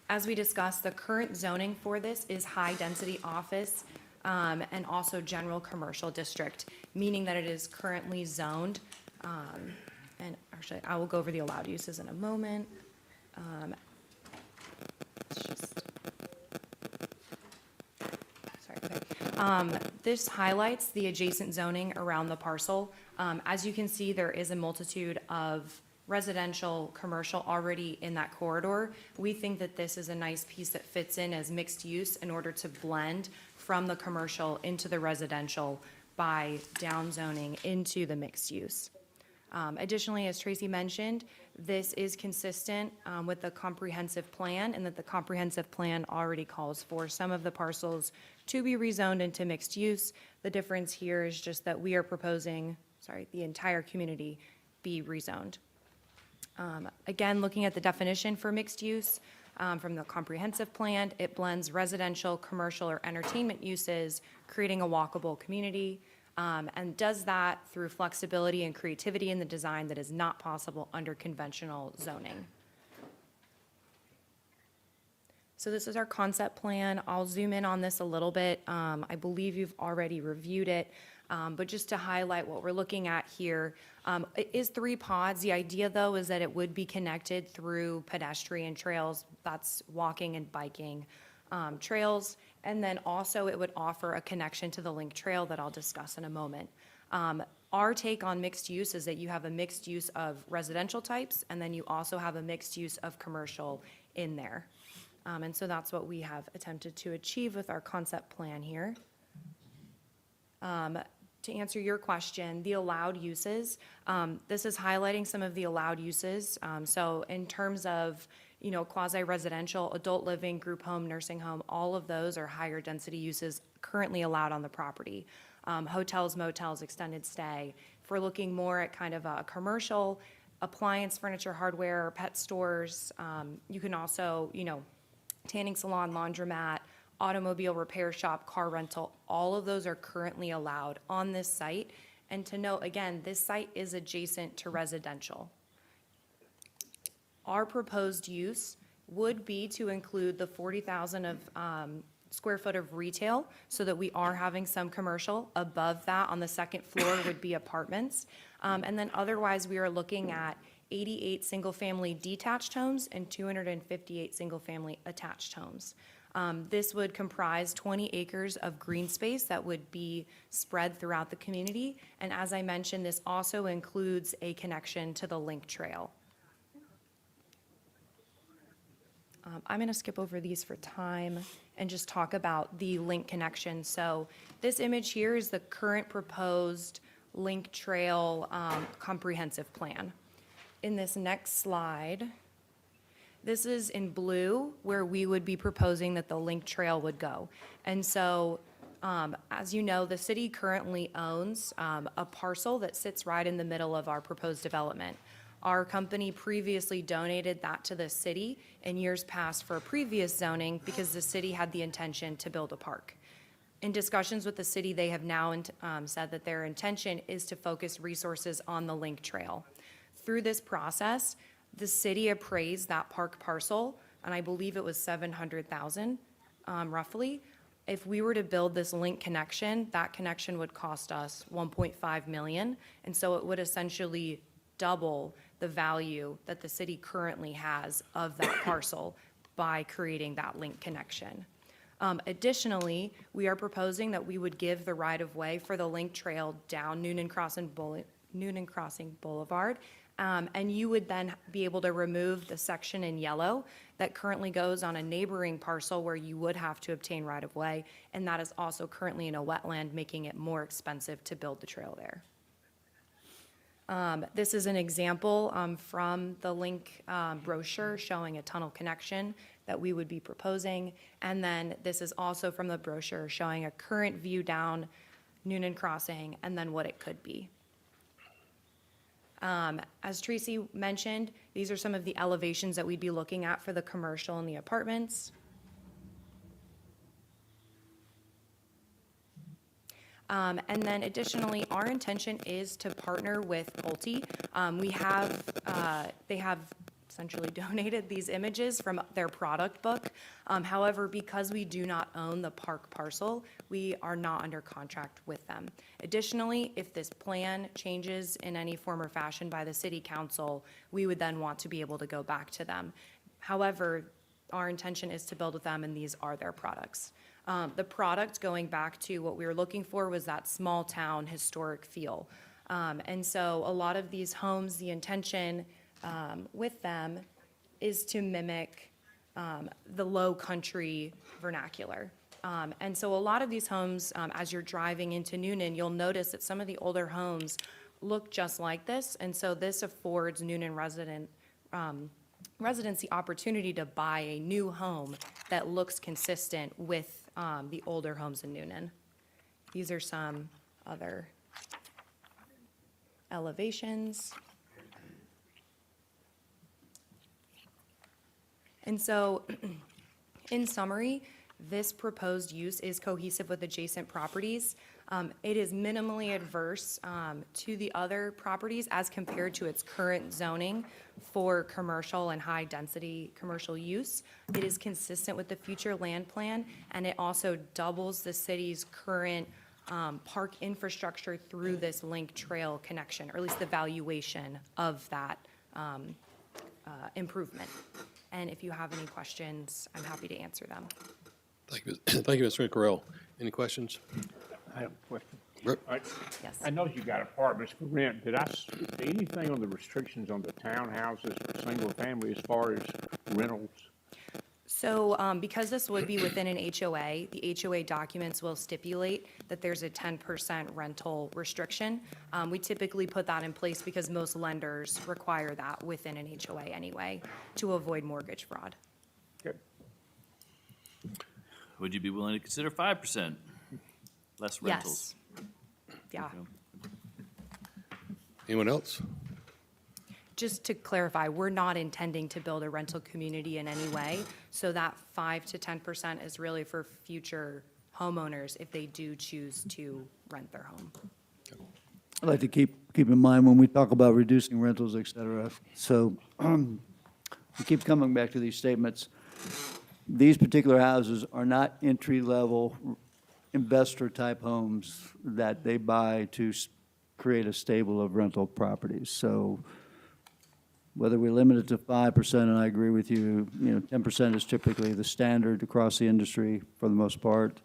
As we discussed, the current zoning for this is high-density office and also general commercial district, meaning that it is currently zoned. And actually, I will go over the allowed uses in a moment. This highlights the adjacent zoning around the parcel. As you can see, there is a multitude of residential, commercial already in that corridor. We think that this is a nice piece that fits in as mixed use in order to blend from the commercial into the residential by downzoning into the mixed use. Additionally, as Tracy mentioned, this is consistent with the comprehensive plan, and that the comprehensive plan already calls for some of the parcels to be rezoned into mixed use. The difference here is just that we are proposing, the entire community be rezoned. Again, looking at the definition for mixed use from the comprehensive plan, it blends residential, commercial, or entertainment uses, creating a walkable community. And does that through flexibility and creativity in the design that is not possible under conventional zoning. So this is our concept plan. I'll zoom in on this a little bit. I believe you've already reviewed it, but just to highlight what we're looking at here, it is 3 pods. The idea, though, is that it would be connected through pedestrian trails. That's walking and biking trails. And then also it would offer a connection to the link trail that I'll discuss in a moment. Our take on mixed use is that you have a mixed use of residential types, and then you also have a mixed use of commercial in there. And so that's what we have attempted to achieve with our concept plan here. To answer your question, the allowed uses, this is highlighting some of the allowed uses. So in terms of quasi-residential, adult living, group home, nursing home, all of those are higher density uses currently allowed on the property. Hotels, motels, extended stay. If we're looking more at kind of a commercial, appliance, furniture, hardware, pet stores, you can also, tanning salon, laundromat, automobile repair shop, car rental, all of those are currently allowed on this site. And to note, again, this site is adjacent to residential. Our proposed use would be to include the 40,000 of square foot of retail, so that we are having some commercial. Above that, on the second floor, would be apartments. And then otherwise, we are looking at 88 single-family detached homes and 258 single-family attached homes. This would comprise 20 acres of green space that would be spread throughout the community. And as I mentioned, this also includes a connection to the Link Trail. I'm going to skip over these for time and just talk about the link connection. So this image here is the current proposed Link Trail comprehensive plan. In this next slide, this is in blue where we would be proposing that the Link Trail would go. And so, as you know, the city currently owns a parcel that sits right in the middle of our proposed development. Our company previously donated that to the city in years past for previous zoning because the city had the intention to build a park. In discussions with the city, they have now said that their intention is to focus resources on the Link Trail. Through this process, the city appraised that park parcel, and I believe it was $700,000 roughly. If we were to build this link connection, that connection would cost us $1.5 million, and so it would essentially double the value that the city currently has of that parcel by creating that link connection. Additionally, we are proposing that we would give the right-of-way for the Link Trail down Newnan Crossing Boulevard, and you would then be able to remove the section in yellow that currently goes on a neighboring parcel where you would have to obtain right-of-way, and that is also currently in a wetland, making it more expensive to build the trail there. This is an example from the Link brochure showing a tunnel connection that we would be proposing. And then this is also from the brochure showing a current view down Newnan Crossing and then what it could be. As Tracy mentioned, these are some of the elevations that we'd be looking at for the commercial and the apartments. And then additionally, our intention is to partner with Pulte. They have essentially donated these images from their product book. However, because we do not own the park parcel, we are not under contract with them. Additionally, if this plan changes in any form or fashion by the city council, we would then want to be able to go back to them. However, our intention is to build with them, and these are their products. The product, going back to what we were looking for, was that small town historic feel. And so a lot of these homes, the intention with them is to mimic the low country vernacular. And so a lot of these homes, as you're driving into Newnan, you'll notice that some of the older homes look just like this. And so this affords Newnan residents the opportunity to buy a new home that looks consistent with the older homes in Newnan. These are some other elevations. And so, in summary, this proposed use is cohesive with adjacent properties. It is minimally adverse to the other properties as compared to its current zoning for commercial and high-density commercial use. It is consistent with the future land plan, and it also doubles the city's current park infrastructure through this Link Trail connection, or at least the valuation of that improvement. And if you have any questions, I'm happy to answer them. Thank you, thank you, Mr. Correll. Any questions? I have a question. Rick? Yes. I know you got apartments for rent. Did I see anything on the restrictions on the townhouses for single family as far as rentals? So because this would be within an HOA, the HOA documents will stipulate that there's a 10% rental restriction. We typically put that in place because most lenders require that within an HOA anyway to avoid mortgage fraud. Good. Would you be willing to consider 5% less rentals? Yes. Yeah. Anyone else? Just to clarify, we're not intending to build a rental community in any way. So that 5 to 10% is really for future homeowners if they do choose to rent their home. I'd like to keep in mind when we talk about reducing rentals, et cetera. So we keep coming back to these statements. These particular houses are not entry-level investor-type homes that they buy to create a stable of rental properties. So whether we limit it to 5%, and I agree with you, 10% is typically the standard across the industry for the most part.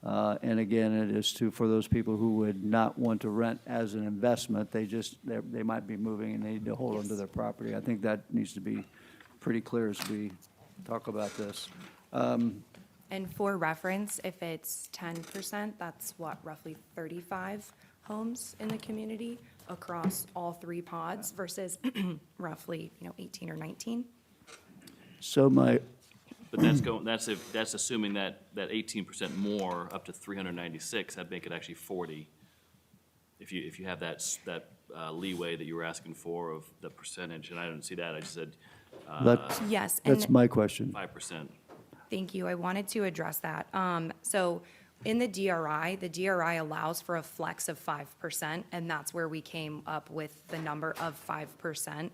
And again, it is for those people who would not want to rent as an investment, they might be moving and they need to hold onto their property. I think that needs to be pretty clear as we talk about this. And for reference, if it's 10%, that's what, roughly 35 homes in the community across all three pods versus roughly, 18 or 19. So But that's assuming that 18% more up to 396, that'd make it actually 40. If you have that leeway that you were asking for of the percentage, and I didn't see that, I just said, Yes. That's and- my question. 5%. Thank you. I wanted to address that. So in the DRI allows for a flex of 5%, and that's where we came up with the number of 5%.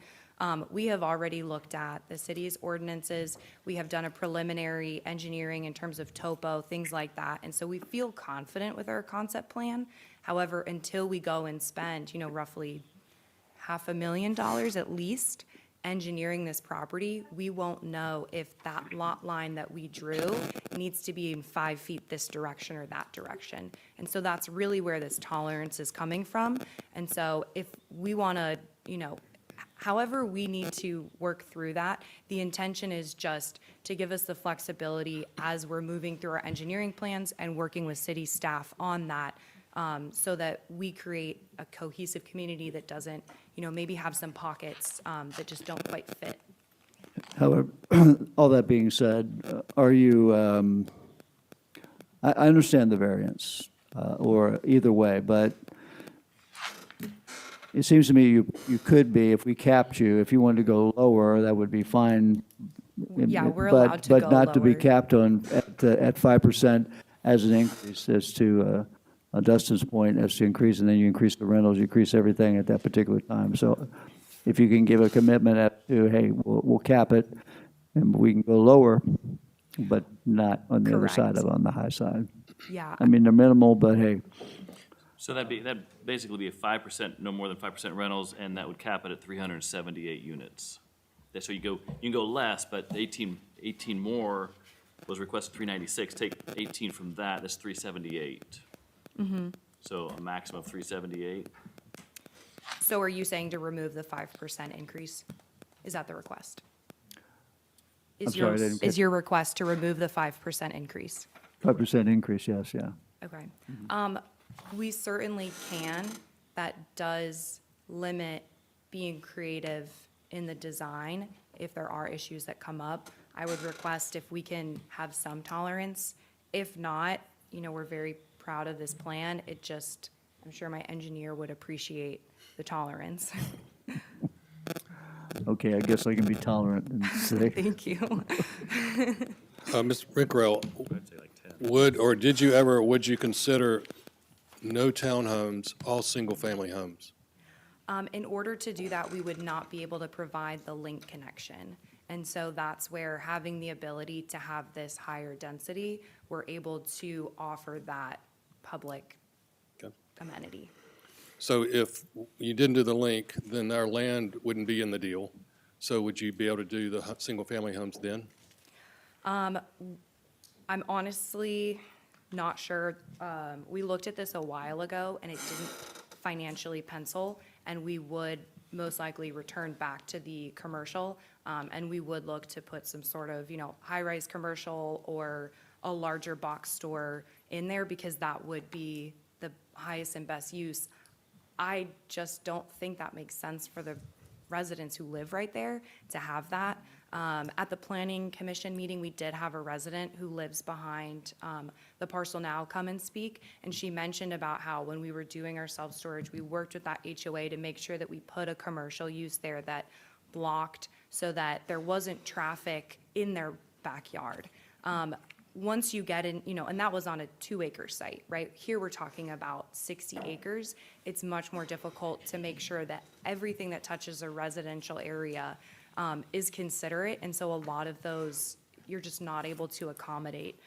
We have already looked at the city's ordinances. We have done a preliminary engineering in terms of topo, things like that. And so we feel confident with our concept plan. However, until we go and spend, roughly $500,000 at least engineering this property, we won't know if that lot line that we drew needs to be in 5 feet this direction or that direction. And so that's really where this tolerance is coming from. And so if we want to, however we need to work through that, the intention is just to give us the flexibility as we're moving through our engineering plans and working with city staff on that, so that we create a cohesive community that doesn't, maybe have some pockets that just don't quite fit. However, all that being said, are you, I understand the variance, or either way, but it seems to me you could be, if we capped you, if you wanted to go lower, that would be fine. Yeah, we're But- allowed to But go not to be lower. capped at 5% as an increase, as to Dustin's point, as to increase, and then you increase the rentals, you increase everything at that particular time. So if you can give a commitment as to, hey, we'll cap it, and we can go lower, but not on the other side of, on the high side. Yeah. I mean, they're minimal, but hey, So that'd basically be a 5%, no more than 5% rentals, and that would cap it at 378 units. So you can go less, but 18 more was requested 396. Take 18 from that's 378. So a maximum of 378. So are you saying to remove the 5% increase? Is that the request? I'm sorry, I didn't catch- Is your request to remove the 5% increase? 5% increase, yes, yeah. Okay. We certainly can. That does limit being creative in the design if there are issues that come up. I would request if we can have some tolerance. If not, we're very proud of this plan. I'm sure my engineer would appreciate the tolerance. Okay, I guess I can be tolerant and say. Thank you. Mr. Rickrell, I'd say like 10. would you consider no townhomes, all single-family homes? In order to do that, we would not be able to provide the link connection. And so that's where having the ability to have this higher density, we're able to offer that public Okay. amenity. So if you didn't do the link, then our land wouldn't be in the deal. So would you be able to do the single-family homes then? I'm honestly not sure. We looked at this a while ago, and it didn't financially pencil, and we would most likely return back to the commercial, and we would look to put some sort of, high-rise commercial or a larger box store in there, because that would be the highest and best use. I just don't think that makes sense for the residents who live right there to have that. At the planning commission meeting, we did have a resident who lives behind the parcel now come and speak, and she mentioned about how when we were doing our self-storage, we worked with that HOA to make sure that we put a commercial use there that blocked so that there wasn't traffic in their backyard. Once you get in, and that was on a 2-acre site, right? Here we're talking about 60 acres. It's much more difficult to make sure that everything that touches a residential area is considerate, and so a lot of those you're just not able to accommodate.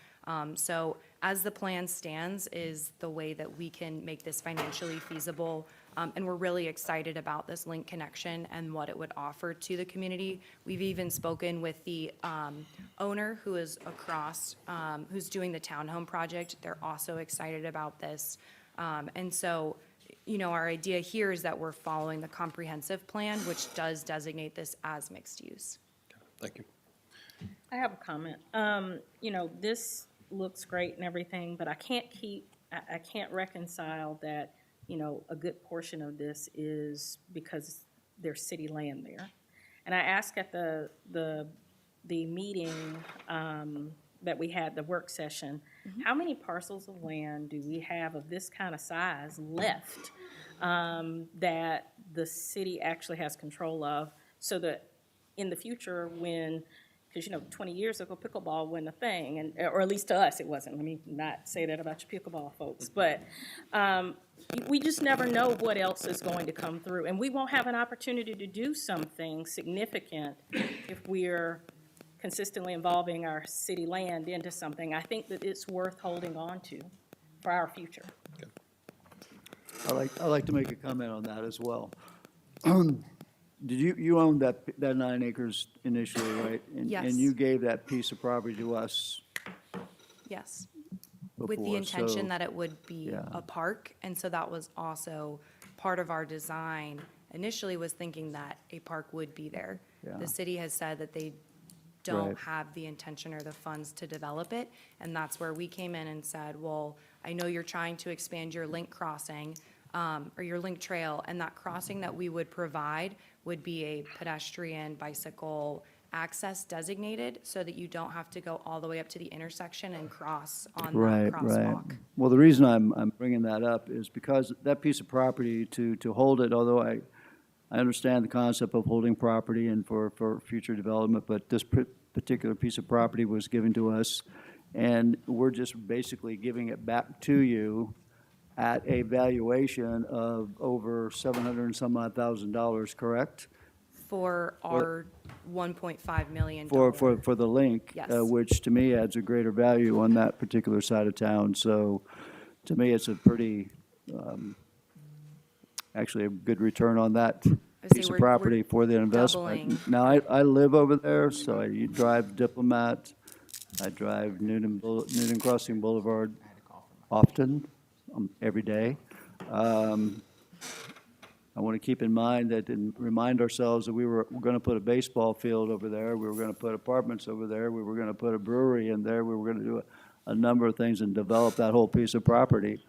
So as the plan stands is the way that we can make this financially feasible And we're really excited about this link connection and what it would offer to the community. We've even spoken with the owner who is across, who's doing the townhome project. They're also excited about this. And so, you know, our idea here is that we're following the comprehensive plan, which does designate this as mixed use. Thank you. I have a comment. You know, this looks great and everything, but I can't reconcile that, you know, a good portion of this is because there's city land there. And I asked at the meeting that we had, the work session, how many parcels of land do we have of this kind of size left that the city actually has control of, so that in the future when, because, you know, 20 years ago, pickleball wasn't a thing, and or at least to us it wasn't. Let me not say that about your pickleball folks. But we just never know what else is going to come through. And we won't have an opportunity to do something significant if we're consistently involving our city land into something. I think that it's worth holding on to for our future. I'd like to make a comment on that as well. Did you owned that 9 acres initially, right? Yes. And you gave that piece of property to us Yes. With the before, intention so- that it would be Yeah. a park, and so that was also part of our design. Initially was thinking that a park would be there. Yeah. The city has said that they don't Right. have the intention or the funds to develop it, and that's where we came in and said, well, I know you're trying to expand your link crossing, or your link trail, and that crossing that we would provide would be a pedestrian, bicycle access designated, so that you don't have to go all the way up to the intersection and cross on that Right, right. crosswalk. Well, the reason I'm bringing that up is because that piece of property, to hold it, although I understand the concept of holding property and for future development, but this particular piece of property was given to us, and we're just basically giving it back to you at a valuation of over $700 and some odd thousand, correct? For our $1.5 million. For the link, Yes. which to me adds a greater value on that particular side of town. So to me, it's a pretty, actually a good return on that I say piece of we're property for the investment. doubling. Now, I live over there, so I drive Diplomat, I drive Newnan Crossing Boulevard often, every day. I want to keep in mind that, and remind ourselves that we're going to put a baseball field over there, we were going to put apartments over there, we were going to put a brewery in there, we were going to do a number of things and develop that whole piece of property.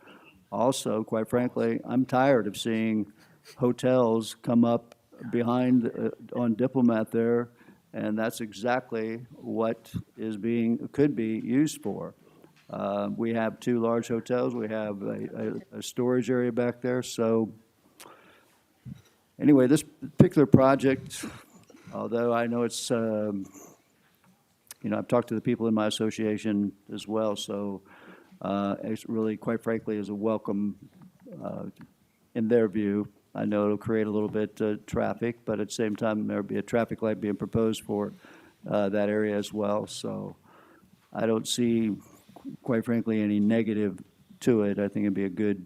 Also, quite frankly, I'm tired of seeing hotels come up behind, on Diplomat there, and that's exactly what could be used for. We have 2 large hotels, we have a storage area back there, so anyway, this particular project, although I know it's, you know, I've talked to the people in my association as well, so it's really, quite frankly, is a welcome, in their view. I know it'll create a little bit traffic, but at the same time, there'll be a traffic light being proposed for that area as well. So I don't see, quite frankly, any negative to it. I think it'd be a good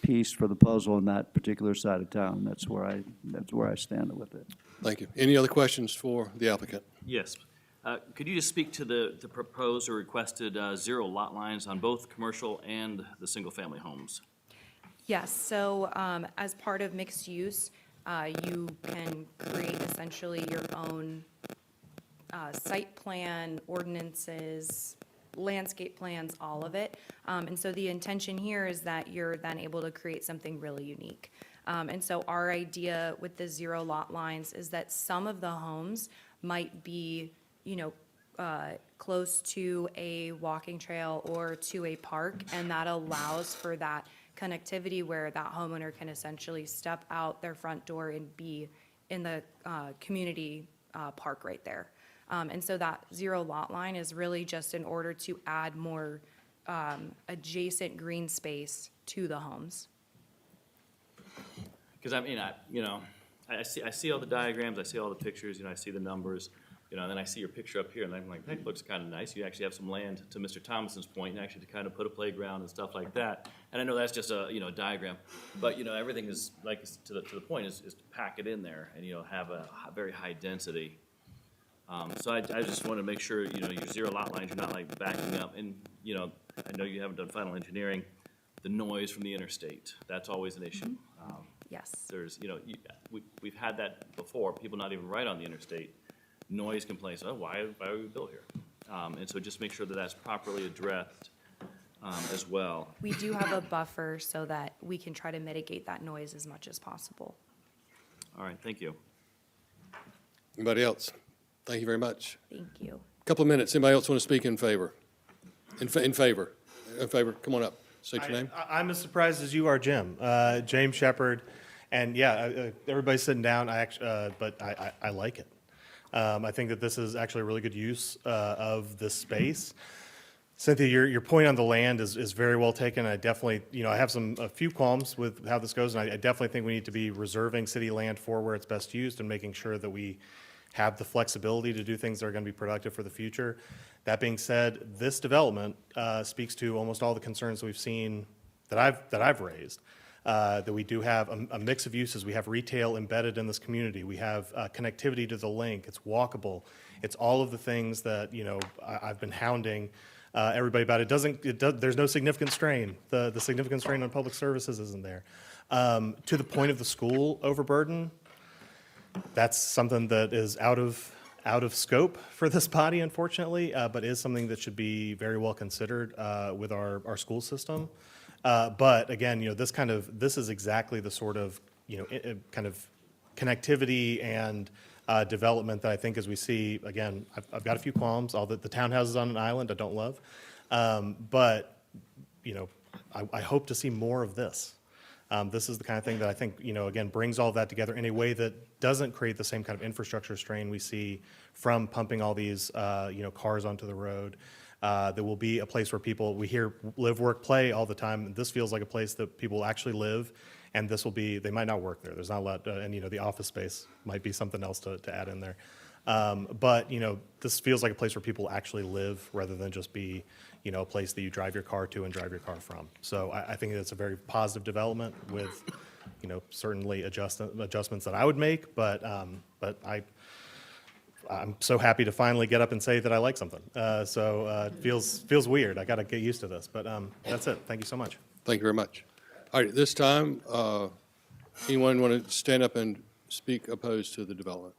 piece for the puzzle in that particular side of town. That's where I stand with it. Thank you. Any other questions for the applicant? Yes. Could you just speak to the proposed or requested 0 lot lines on both commercial and the single-family homes? Yes, so as part of mixed use, you can create essentially your own site plan, ordinances, landscape plans, all of it. And so the intention here is that you're then able to create something really unique. And so our idea with the 0 lot lines is that some of the homes might be, you know, close to a walking trail or to a park, and that allows for that connectivity where that homeowner can essentially step out their front door and be in the community park right there. And so that 0 lot line is really just in order to add more adjacent green space to the homes. Because I mean, I see all the diagrams, I see all the pictures, you know, I see the numbers. You know, and then I see your picture up here, and I'm like, that looks kind of nice. You actually have some land, to Mr. Thomason's point, and actually to kind of put a playground and stuff like that. And I know that's just a, you know, diagram, but, you know, everything is, like, to the point is to pack it in there and, you know, have a very high density. So I just want to make sure, you know, your zero lot lines, you're not like backing up. And, you know, I know you haven't done final engineering, the noise from the interstate, that's always an issue. Yes. There's, you know, we've had that before, people not even right on the interstate, noise complaints, oh, why are we built here? And so just make sure that that's properly addressed as well. We do have a buffer so that we can try to mitigate that noise as much as possible. All right, thank you. Anybody else? Thank you very much. Thank you. Couple of minutes. Anybody else want to speak in favor? In favor? In favor? Come on up. State your name. I'm as surprised as you are, Jim. James Shepard, and yeah, everybody's sitting down. But I like it. I think that this is actually a really good use of this space. Cynthia, your point on the land is very well taken. I definitely, you know, I have a few qualms with how this goes, and I definitely think we need to be reserving city land for where it's best used and making sure that we have the flexibility to do things that are going to be productive for the future. That being said, this development speaks to almost all the concerns that we've seen that I've raised. That we do have a mix of uses. We have retail embedded in this community. We have connectivity to the link. It's walkable. It's all of the things that, you know, I've been hounding everybody about. There's no significant strain. The significant strain on public services isn't there. To the point of the school overburden, that's something that is out of scope for this body, unfortunately, but is something that should be very well considered with our school system. But again, you know, this is exactly the sort of, you know, kind of connectivity and development that I think as we see, again, I've got a few qualms, all the townhouses on an island I don't love. But, you know, I hope to see more of this. This is the kind of thing that I think, you know, again, brings all that together in a way that doesn't create the same kind of infrastructure strain we see from pumping all these, you know, cars onto the road. There will be a place where we hear live, work, play all the time. And this feels like a place that people will actually live, and they might not work there. There's not a lot, and, you know, the office space might be something else to add in there. But, you know, this feels like a place where people actually live rather than just be, you know, a place that you drive your car to and drive your car from. So I think it's a very positive development with, you know, certainly adjustments that I would make, but I'm so happy to finally get up and say that I like something. It feels weird. I got to get used to this, but that's it. Thank you so much. Thank you very much. All right, this time, anyone want to stand up and speak opposed to the development?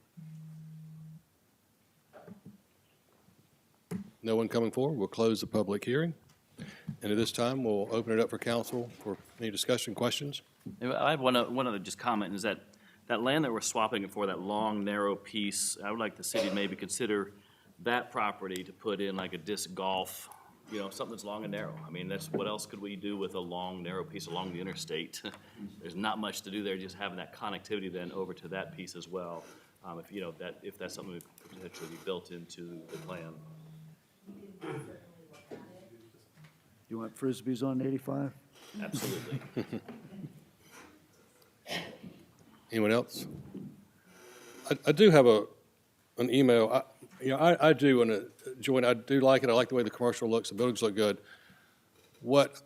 No one coming forward? We'll close the public hearing. And at this time, we'll open it up for council for any discussion, questions. I have one other just comment, is that land that we're swapping it for, that long, narrow piece, I would like the city to maybe consider that property to put in like a disc golf, you know, something that's long and narrow. I mean, what else could we do with a long, narrow piece along the interstate? There's not much to do there, just having that connectivity then over to that piece as well. If, you know, if that's something that could potentially be built into the plan. You want Frisbees on 85? Absolutely. Anyone else? I do have an email. I do want to join. I do like it. I like the way the commercial looks. The buildings look good. What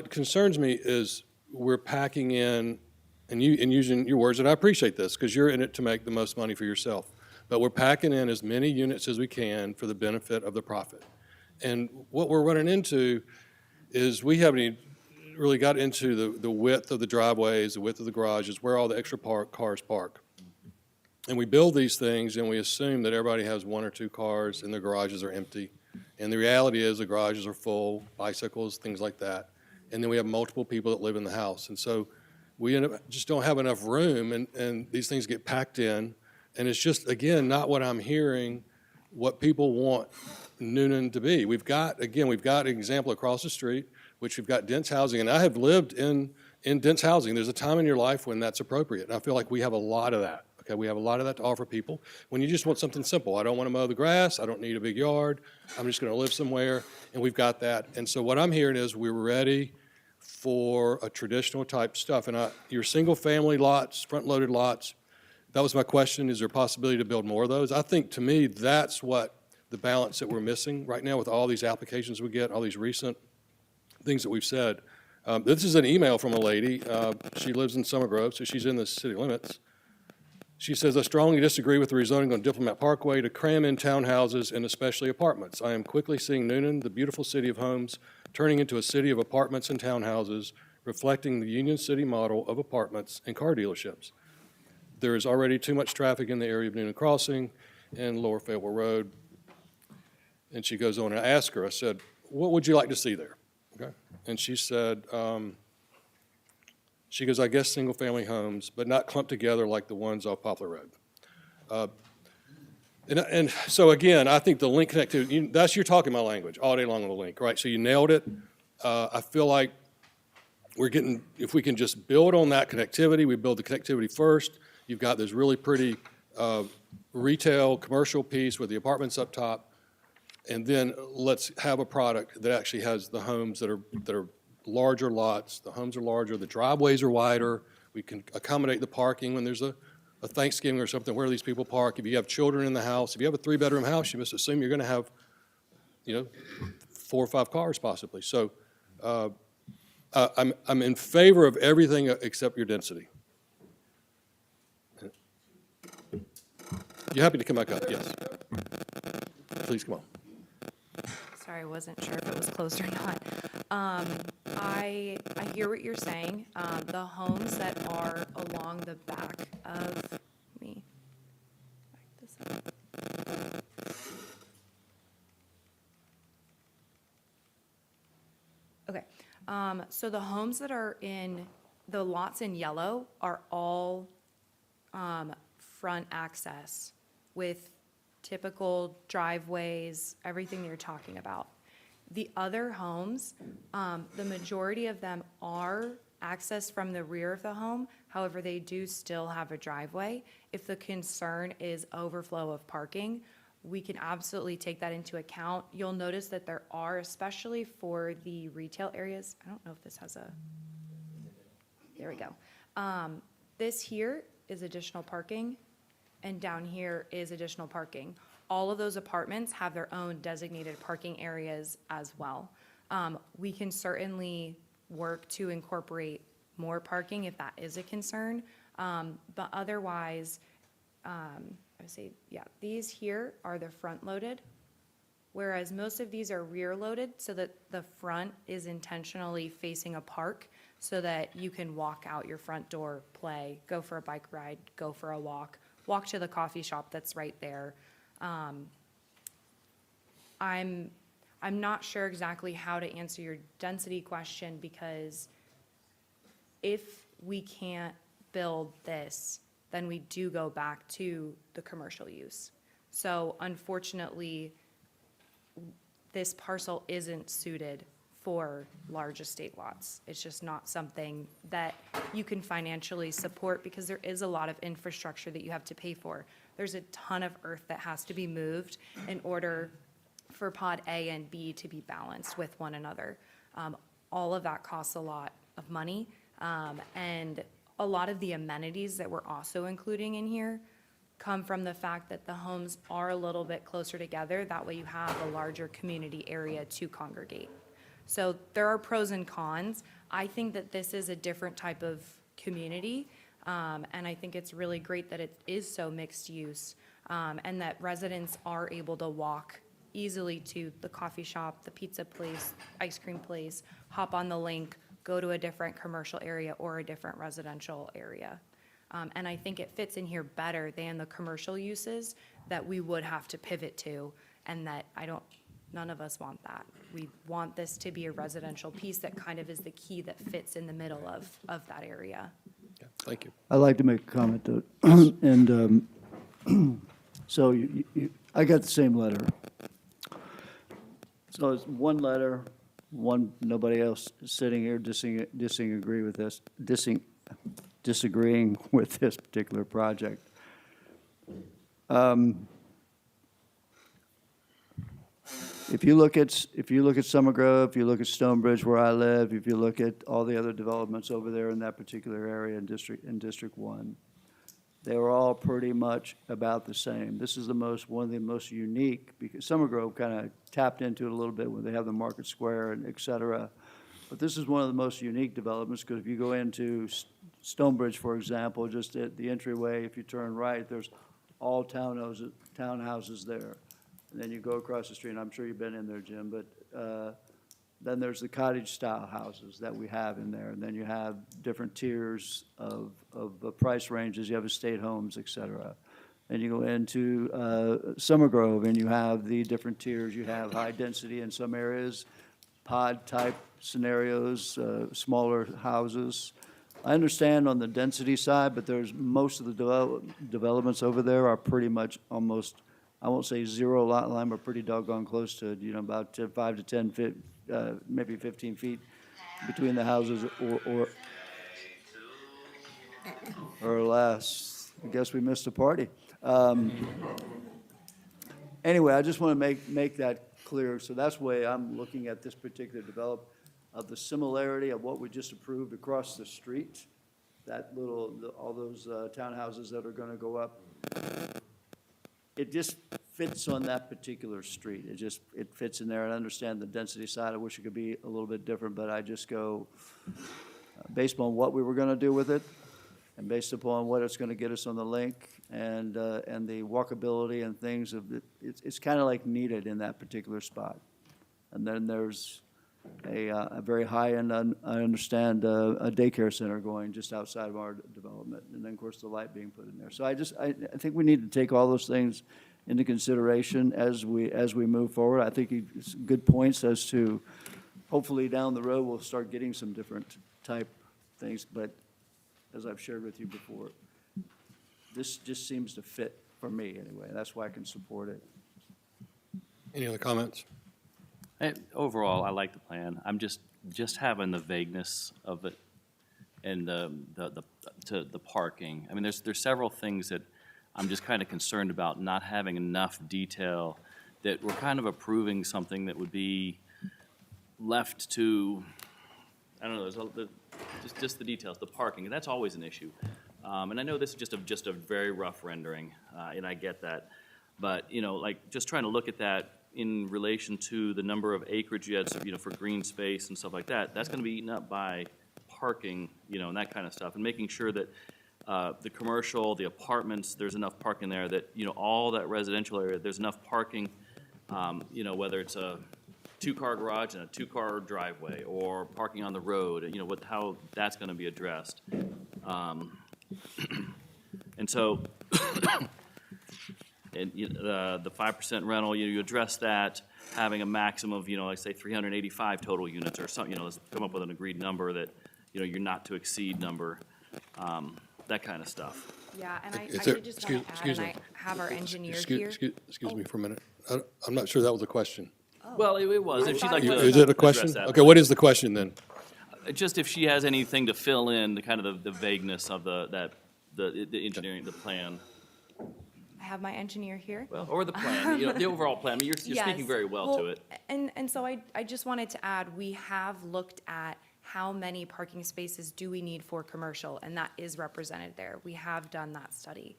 concerns me is we're packing in, and using your words, and I appreciate this because you're in it to make the most money for yourself. But we're packing in as many units as we can for the benefit of the profit. And what we're running into is we haven't even really got into the width of the driveways, the width of the garages, where all the extra cars park. And we build these things and we assume that everybody has one or two cars and their garages are empty. And the reality is the garages are full, bicycles, things like that. And then we have multiple people that live in the house. And so we end up just don't have enough room, and these things get packed in. And it's just, again, not what I'm hearing, what people want Newnan to be. We've got an example across the street, which we've got dense housing. And I have lived in dense housing. There's a time in your life when that's appropriate. And I feel like we have a lot of that. Okay, we have a lot of that to offer people. When you just want something simple, I don't want to mow the grass, I don't need a big yard, I'm just going to live somewhere, and we've got that. And so what I'm hearing is we're ready for a traditional type stuff. And your single family lots, front-loaded lots, That was my question, is there a possibility to build more of those? I think, to me, that's what the balance that we're missing right now with all these applications we get, all these recent things that we've said. This is an email from a lady. She lives in Summer Grove, so she's in the city limits. She says, I strongly disagree with the rezoning on Diplomat Parkway to cram in townhouses and especially apartments. I am quickly seeing Newnan, the beautiful city of homes, turning into a city of apartments and townhouses, reflecting the Union City model of apartments and car dealerships. There is already too much traffic in the area of Newnan Crossing and Lower Fayetteville Road. And she goes on, and I asked her, I said, what would you like to see there? Okay. And she said, she goes, I guess single-family homes, but not clumped together like the ones off Poplar Road. And so again, I think the link connectivity, you're talking my language all day long on the link, right? So you nailed it. I feel like we're getting, if we can just build on that connectivity, we build the connectivity first. You've got this really pretty retail, commercial piece with the apartments up top. And then let's have a product that actually has the homes that are larger lots. The homes are larger, the driveways are wider. We can accommodate the parking when there's a Thanksgiving or something where these people park. If you have children in the house, if you have a 3-bedroom house, you must assume you're going to have, 4 or 5 cars possibly. So I'm in favor of everything except your density. You happy to come back up? Yes. Please come on. Sorry, I wasn't sure if it was closed or not. I hear what you're saying. The homes that are along the back of me. Back this up. Okay. So the homes that are in the lots in yellow are all front access with typical driveways, everything you're talking about. The other homes, the majority of them are accessed from the rear of the home. However, they do still have a driveway. If the concern is overflow of parking, we can absolutely take that into account. You'll notice that there are, especially for the retail areas, I don't know if this has a, there we go. This here is additional parking, and down here is additional parking. All of those apartments have their own designated parking areas as well. We can certainly work to incorporate more parking if that is a concern. But otherwise, I would say, yeah, these here are the front loaded, whereas most of these are rear loaded so that the front is intentionally facing a park so that you can walk out your front door, play, go for a bike ride, go for a walk to the coffee shop that's right there. I'm not sure exactly how to answer your density question, because if we can't build this, then we do go back to the commercial use. So unfortunately, this parcel isn't suited for large estate lots. It's just not something that you can financially support, because there is a lot of infrastructure that you have to pay for. There's a ton of earth that has to be moved in order for pod A and B to be balanced with one another. All of that costs a lot of money, and a lot of the amenities that we're also including in here come from the fact that the homes are a little bit closer together. That way you have a larger community area to congregate. So there are pros and cons. I think that this is a different type of community, and I think it's really great that it is so mixed use, and that residents are able to walk easily to the coffee shop, the pizza place, ice cream place, hop on the link, go to a different commercial area or a different residential area. And I think it fits in here better than the commercial uses that we would have to pivot to, and that none of us want that. We want this to be a residential piece that kind of is the key that fits in the middle of that area. Yeah, thank you. I'd like to make a comment, though. And so I got the same letter. So it's one letter, nobody else sitting here disagreeing with this particular project. If you look at Summer Grove, if you look at Stonebridge where I live, if you look at all the other developments over there in that particular area in District 1, they were all pretty much about the same. This is one of the most unique, because Summer Grove kind of tapped into it a little bit when they have the Market Square and et cetera. But this is one of the most unique developments, because if you go into Stonebridge, for example, just at the entryway, if you turn right, there's all townhouses there. And then you go across the street, and I'm sure you've been in there, Jim, but then there's the cottage-style houses that we have in there. And then you have different tiers of price ranges. You have estate homes, et cetera. And you go into Summer Grove, and you have the different tiers. You have high density in some areas, pod-type scenarios, smaller houses. I understand on the density side, but there's most of the developments over there are pretty much almost, I won't say zero lot line, but pretty doggone close to it, about 5 to 10 feet, maybe 15 feet between the houses or less. I guess we missed a party. Anyway, I just want to make that clear. So that's the way I'm looking at this particular development, of the similarity of what we just approved across the street, all those townhouses that are going to go up. It just fits on that particular street. It fits in there. I understand the density side. I wish it could be a little bit different, but I just go based on what we were going to do with it, and based upon what it's going to get us on the link and the walkability and things it's kind of like needed in that particular spot. And then there's a very high-end, I understand, a daycare center going just outside of our development, and then, of course, the light being put in there. So I think we need to take all those things into consideration as we move forward. I think it's good points as to, hopefully down the road, we'll start getting some different type things, but as I've shared with you before, this just seems to fit for me anyway. That's why I can support it. Any other comments? Overall, I like the plan. I'm just having the vagueness of it and the parking. I mean, there's several things that I'm just kind of concerned about not having enough detail, that we're kind of approving something that would be left to, I don't know, just the details, the parking, and that's always an issue. And I know this is just a very rough rendering, and I get that. But, like, just trying to look at that in relation to the number of acreage you had, for green space and stuff like that, that's going to be eaten up by parking, and that kind of stuff, and making sure that the commercial, the apartments, there's enough parking there, that, all that residential area, there's enough parking, whether it's a two-car garage and a two-car driveway, or parking on the road, how that's going to be addressed. And so, and the 5% rental, you address that, having a maximum of, like say 385 total units or something, let's come up with an agreed number that, you're not to exceed number, that kind of stuff. Yeah, and I did just want to add, and I have our engineer here. Excuse me for a minute. I'm not sure that was a question. Well, it was. If she'd like to Is it a question? address that. Okay, what is the question then? Just if she has anything to fill in the kind of the vagueness of the engineering, the plan. I have my engineer here. Well, or the plan, the overall plan. I mean, you're Yes. speaking very well to it. And so I just wanted to add, we have looked at how many parking spaces do we need for commercial, and that is represented there. We have done that study.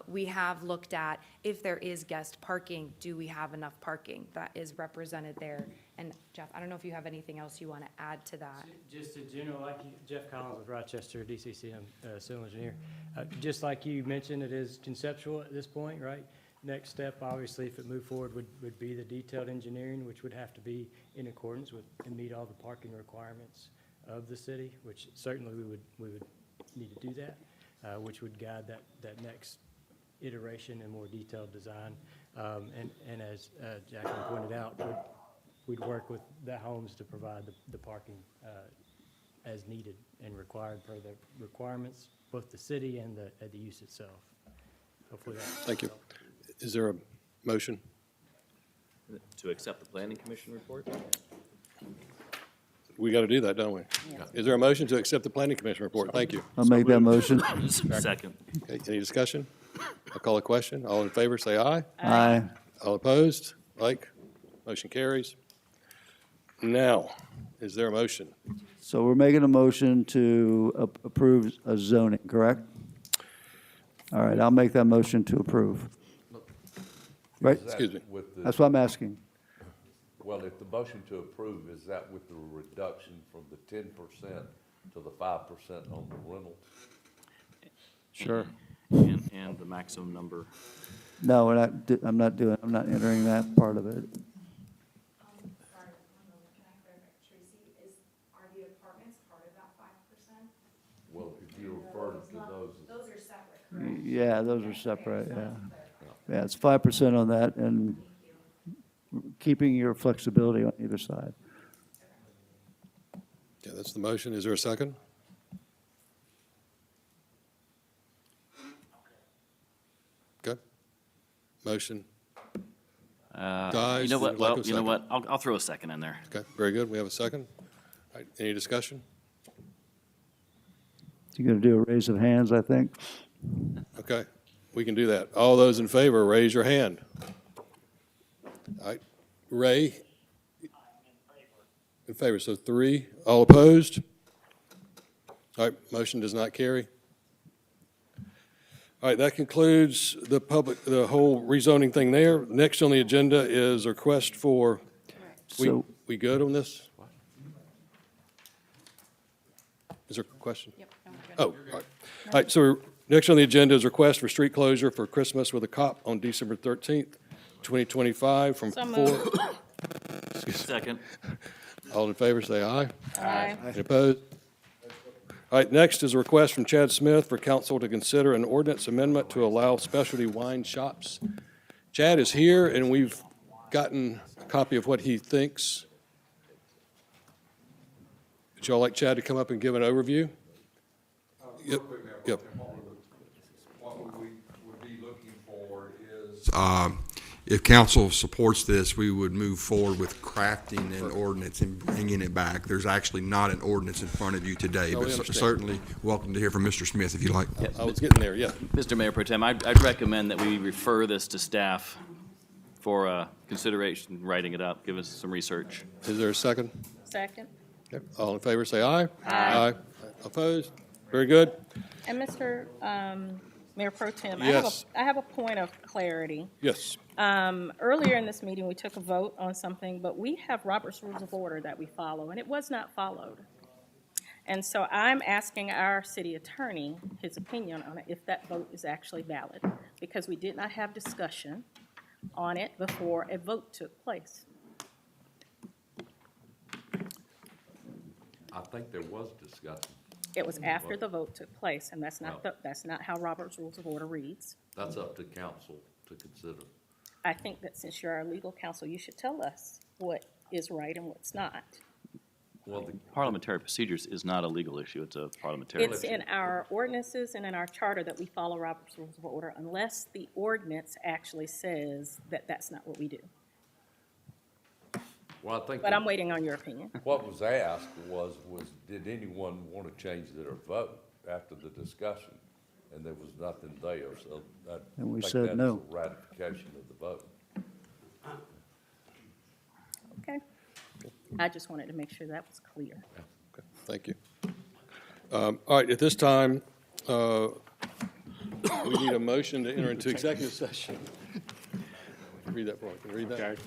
We have looked at if there is guest parking, do we have enough parking? That is represented there. And Jeff, I don't know if you have anything else you want to add to that. Just in general, like Jeff Collins with Rochester, DCC, I'm a civil engineer. Just like you mentioned, it is conceptual at this point, right? Next step, obviously, if it moved forward, would be the detailed engineering, which would have to be in accordance with and meet all the parking requirements of the city, which certainly we would need to do that, which would guide that next iteration and more detailed design. And as Jacqueline pointed out, we'd work with the homes to provide the parking as needed and required per the requirements, both the city and the use itself. Hopefully that. Thank you. Is there a motion? To accept the planning commission report? We got to do that, don't we? Yeah. Is there a motion to accept the planning commission report? Thank you. I'll make that motion. Second. Okay, any discussion? I'll call a question. All in favor, say aye. Aye. All opposed? Like? Motion carries. Now, is there a motion? So we're making a motion to approve a zoning, correct? All right, I'll make that motion to approve. Right? Is that Excuse me. with the- That's what I'm asking. Well, if the motion to approve, is that with the reduction from the 10% to the 5% on the rental? Sure. And the maximum number. No, I'm not entering that part of it. Sorry, can I clarify, Tracy, are the apartments part of that 5%? Well, if you refer to those. Those are separate, correct? Yeah, those are separate, yeah. Yeah, it's 5% on that and keeping your flexibility on either side. Yeah, that's the motion. Is there a second? Okay. Motion. Dies. You know what, Would you like well, a you know second? what, I'll throw a second in there. Okay, very good. We have a second. All right, any discussion? You're going to do a raise of hands, I think. Okay, we can do that. All those in favor, raise your hand. All right, Ray? In favor, so 3. All opposed? All right, motion does not carry. All right, that concludes the whole rezoning thing there. Next on the agenda is a request for, So- we good on this? Is there a question? Yep. Oh, all right. All right, so next on the agenda is request for street closure for Christmas with a cop on December 13th, 2025 from So 4. moved. Second. All in favor, say aye. Aye. Any opposed? All right, next is a request from Chad Smith for council to consider an ordinance amendment to allow specialty wine shops. Chad is here, and we've gotten a copy of what he thinks. Would y'all like Chad to come up and give an overview? Yep, yep. What we would be looking for is, if council supports this, we would move forward with crafting an ordinance and bringing it back. There's actually not an ordinance in front of you today, No, we but understand. certainly welcome to hear from Mr. Smith if you like. I was getting there, yeah. Mr. Mayor Pro Tem, I'd recommend that we refer this to staff for consideration, writing it up, give us some research. Is there a second? Second. Okay. All in favor, say aye. Aye. Opposed? Very good. And Mr. Mayor Pro Tem, Yes. I have a point of clarity. Yes. Earlier in this meeting, we took a vote on something, but we have Robert's Rules of Order that we follow, and it was not followed. And so I'm asking our city attorney his opinion on it, if that vote is actually valid, because we did not have discussion on it before a vote took place. I think there was discussion. It was after the vote took place, and that's not how Robert's Rules of Order reads. That's up to council to consider. I think that since you're our legal counsel, you should tell us what is right and what's not. Well, the Parliamentary procedures is not a legal issue, it's a parliamentary It's issue. in our ordinances and in our charter that we follow Robert's Rules of Order unless the ordinance actually says that that's not what we do. Well, I think. But I'm waiting on your opinion. What was asked was, did anyone want to change their vote after the discussion? And there was nothing there, so I And we think said that's no. a ratification of the vote. Okay? I just wanted to make sure that was clear. Okay, thank you. All right, at this time, we need a motion to enter into executive session. Read that, Brian. Can you read that? Okay.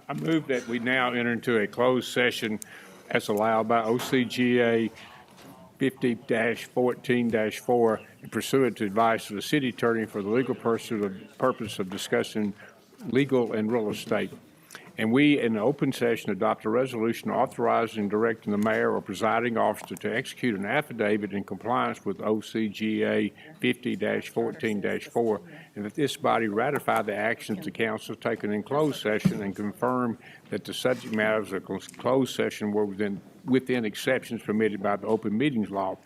I move that we now enter into a closed session as allowed by OCGA 50-14-4 pursuant to advice of the city attorney for the legal purpose of discussing legal and real estate. And we, in an open session, adopt a resolution authorizing and directing the mayor or presiding officer to execute an affidavit in compliance with OCGA 50-14-4, and that this body ratify the actions the council has taken in closed session and confirm that the subject matters of closed session were within exceptions permitted by the open meetings law.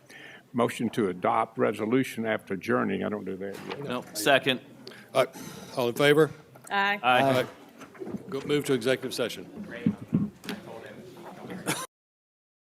Motion to adopt resolution after adjourning. I don't do that yet. No, second. All right, all in favor? Aye. Aye. Go move to executive session.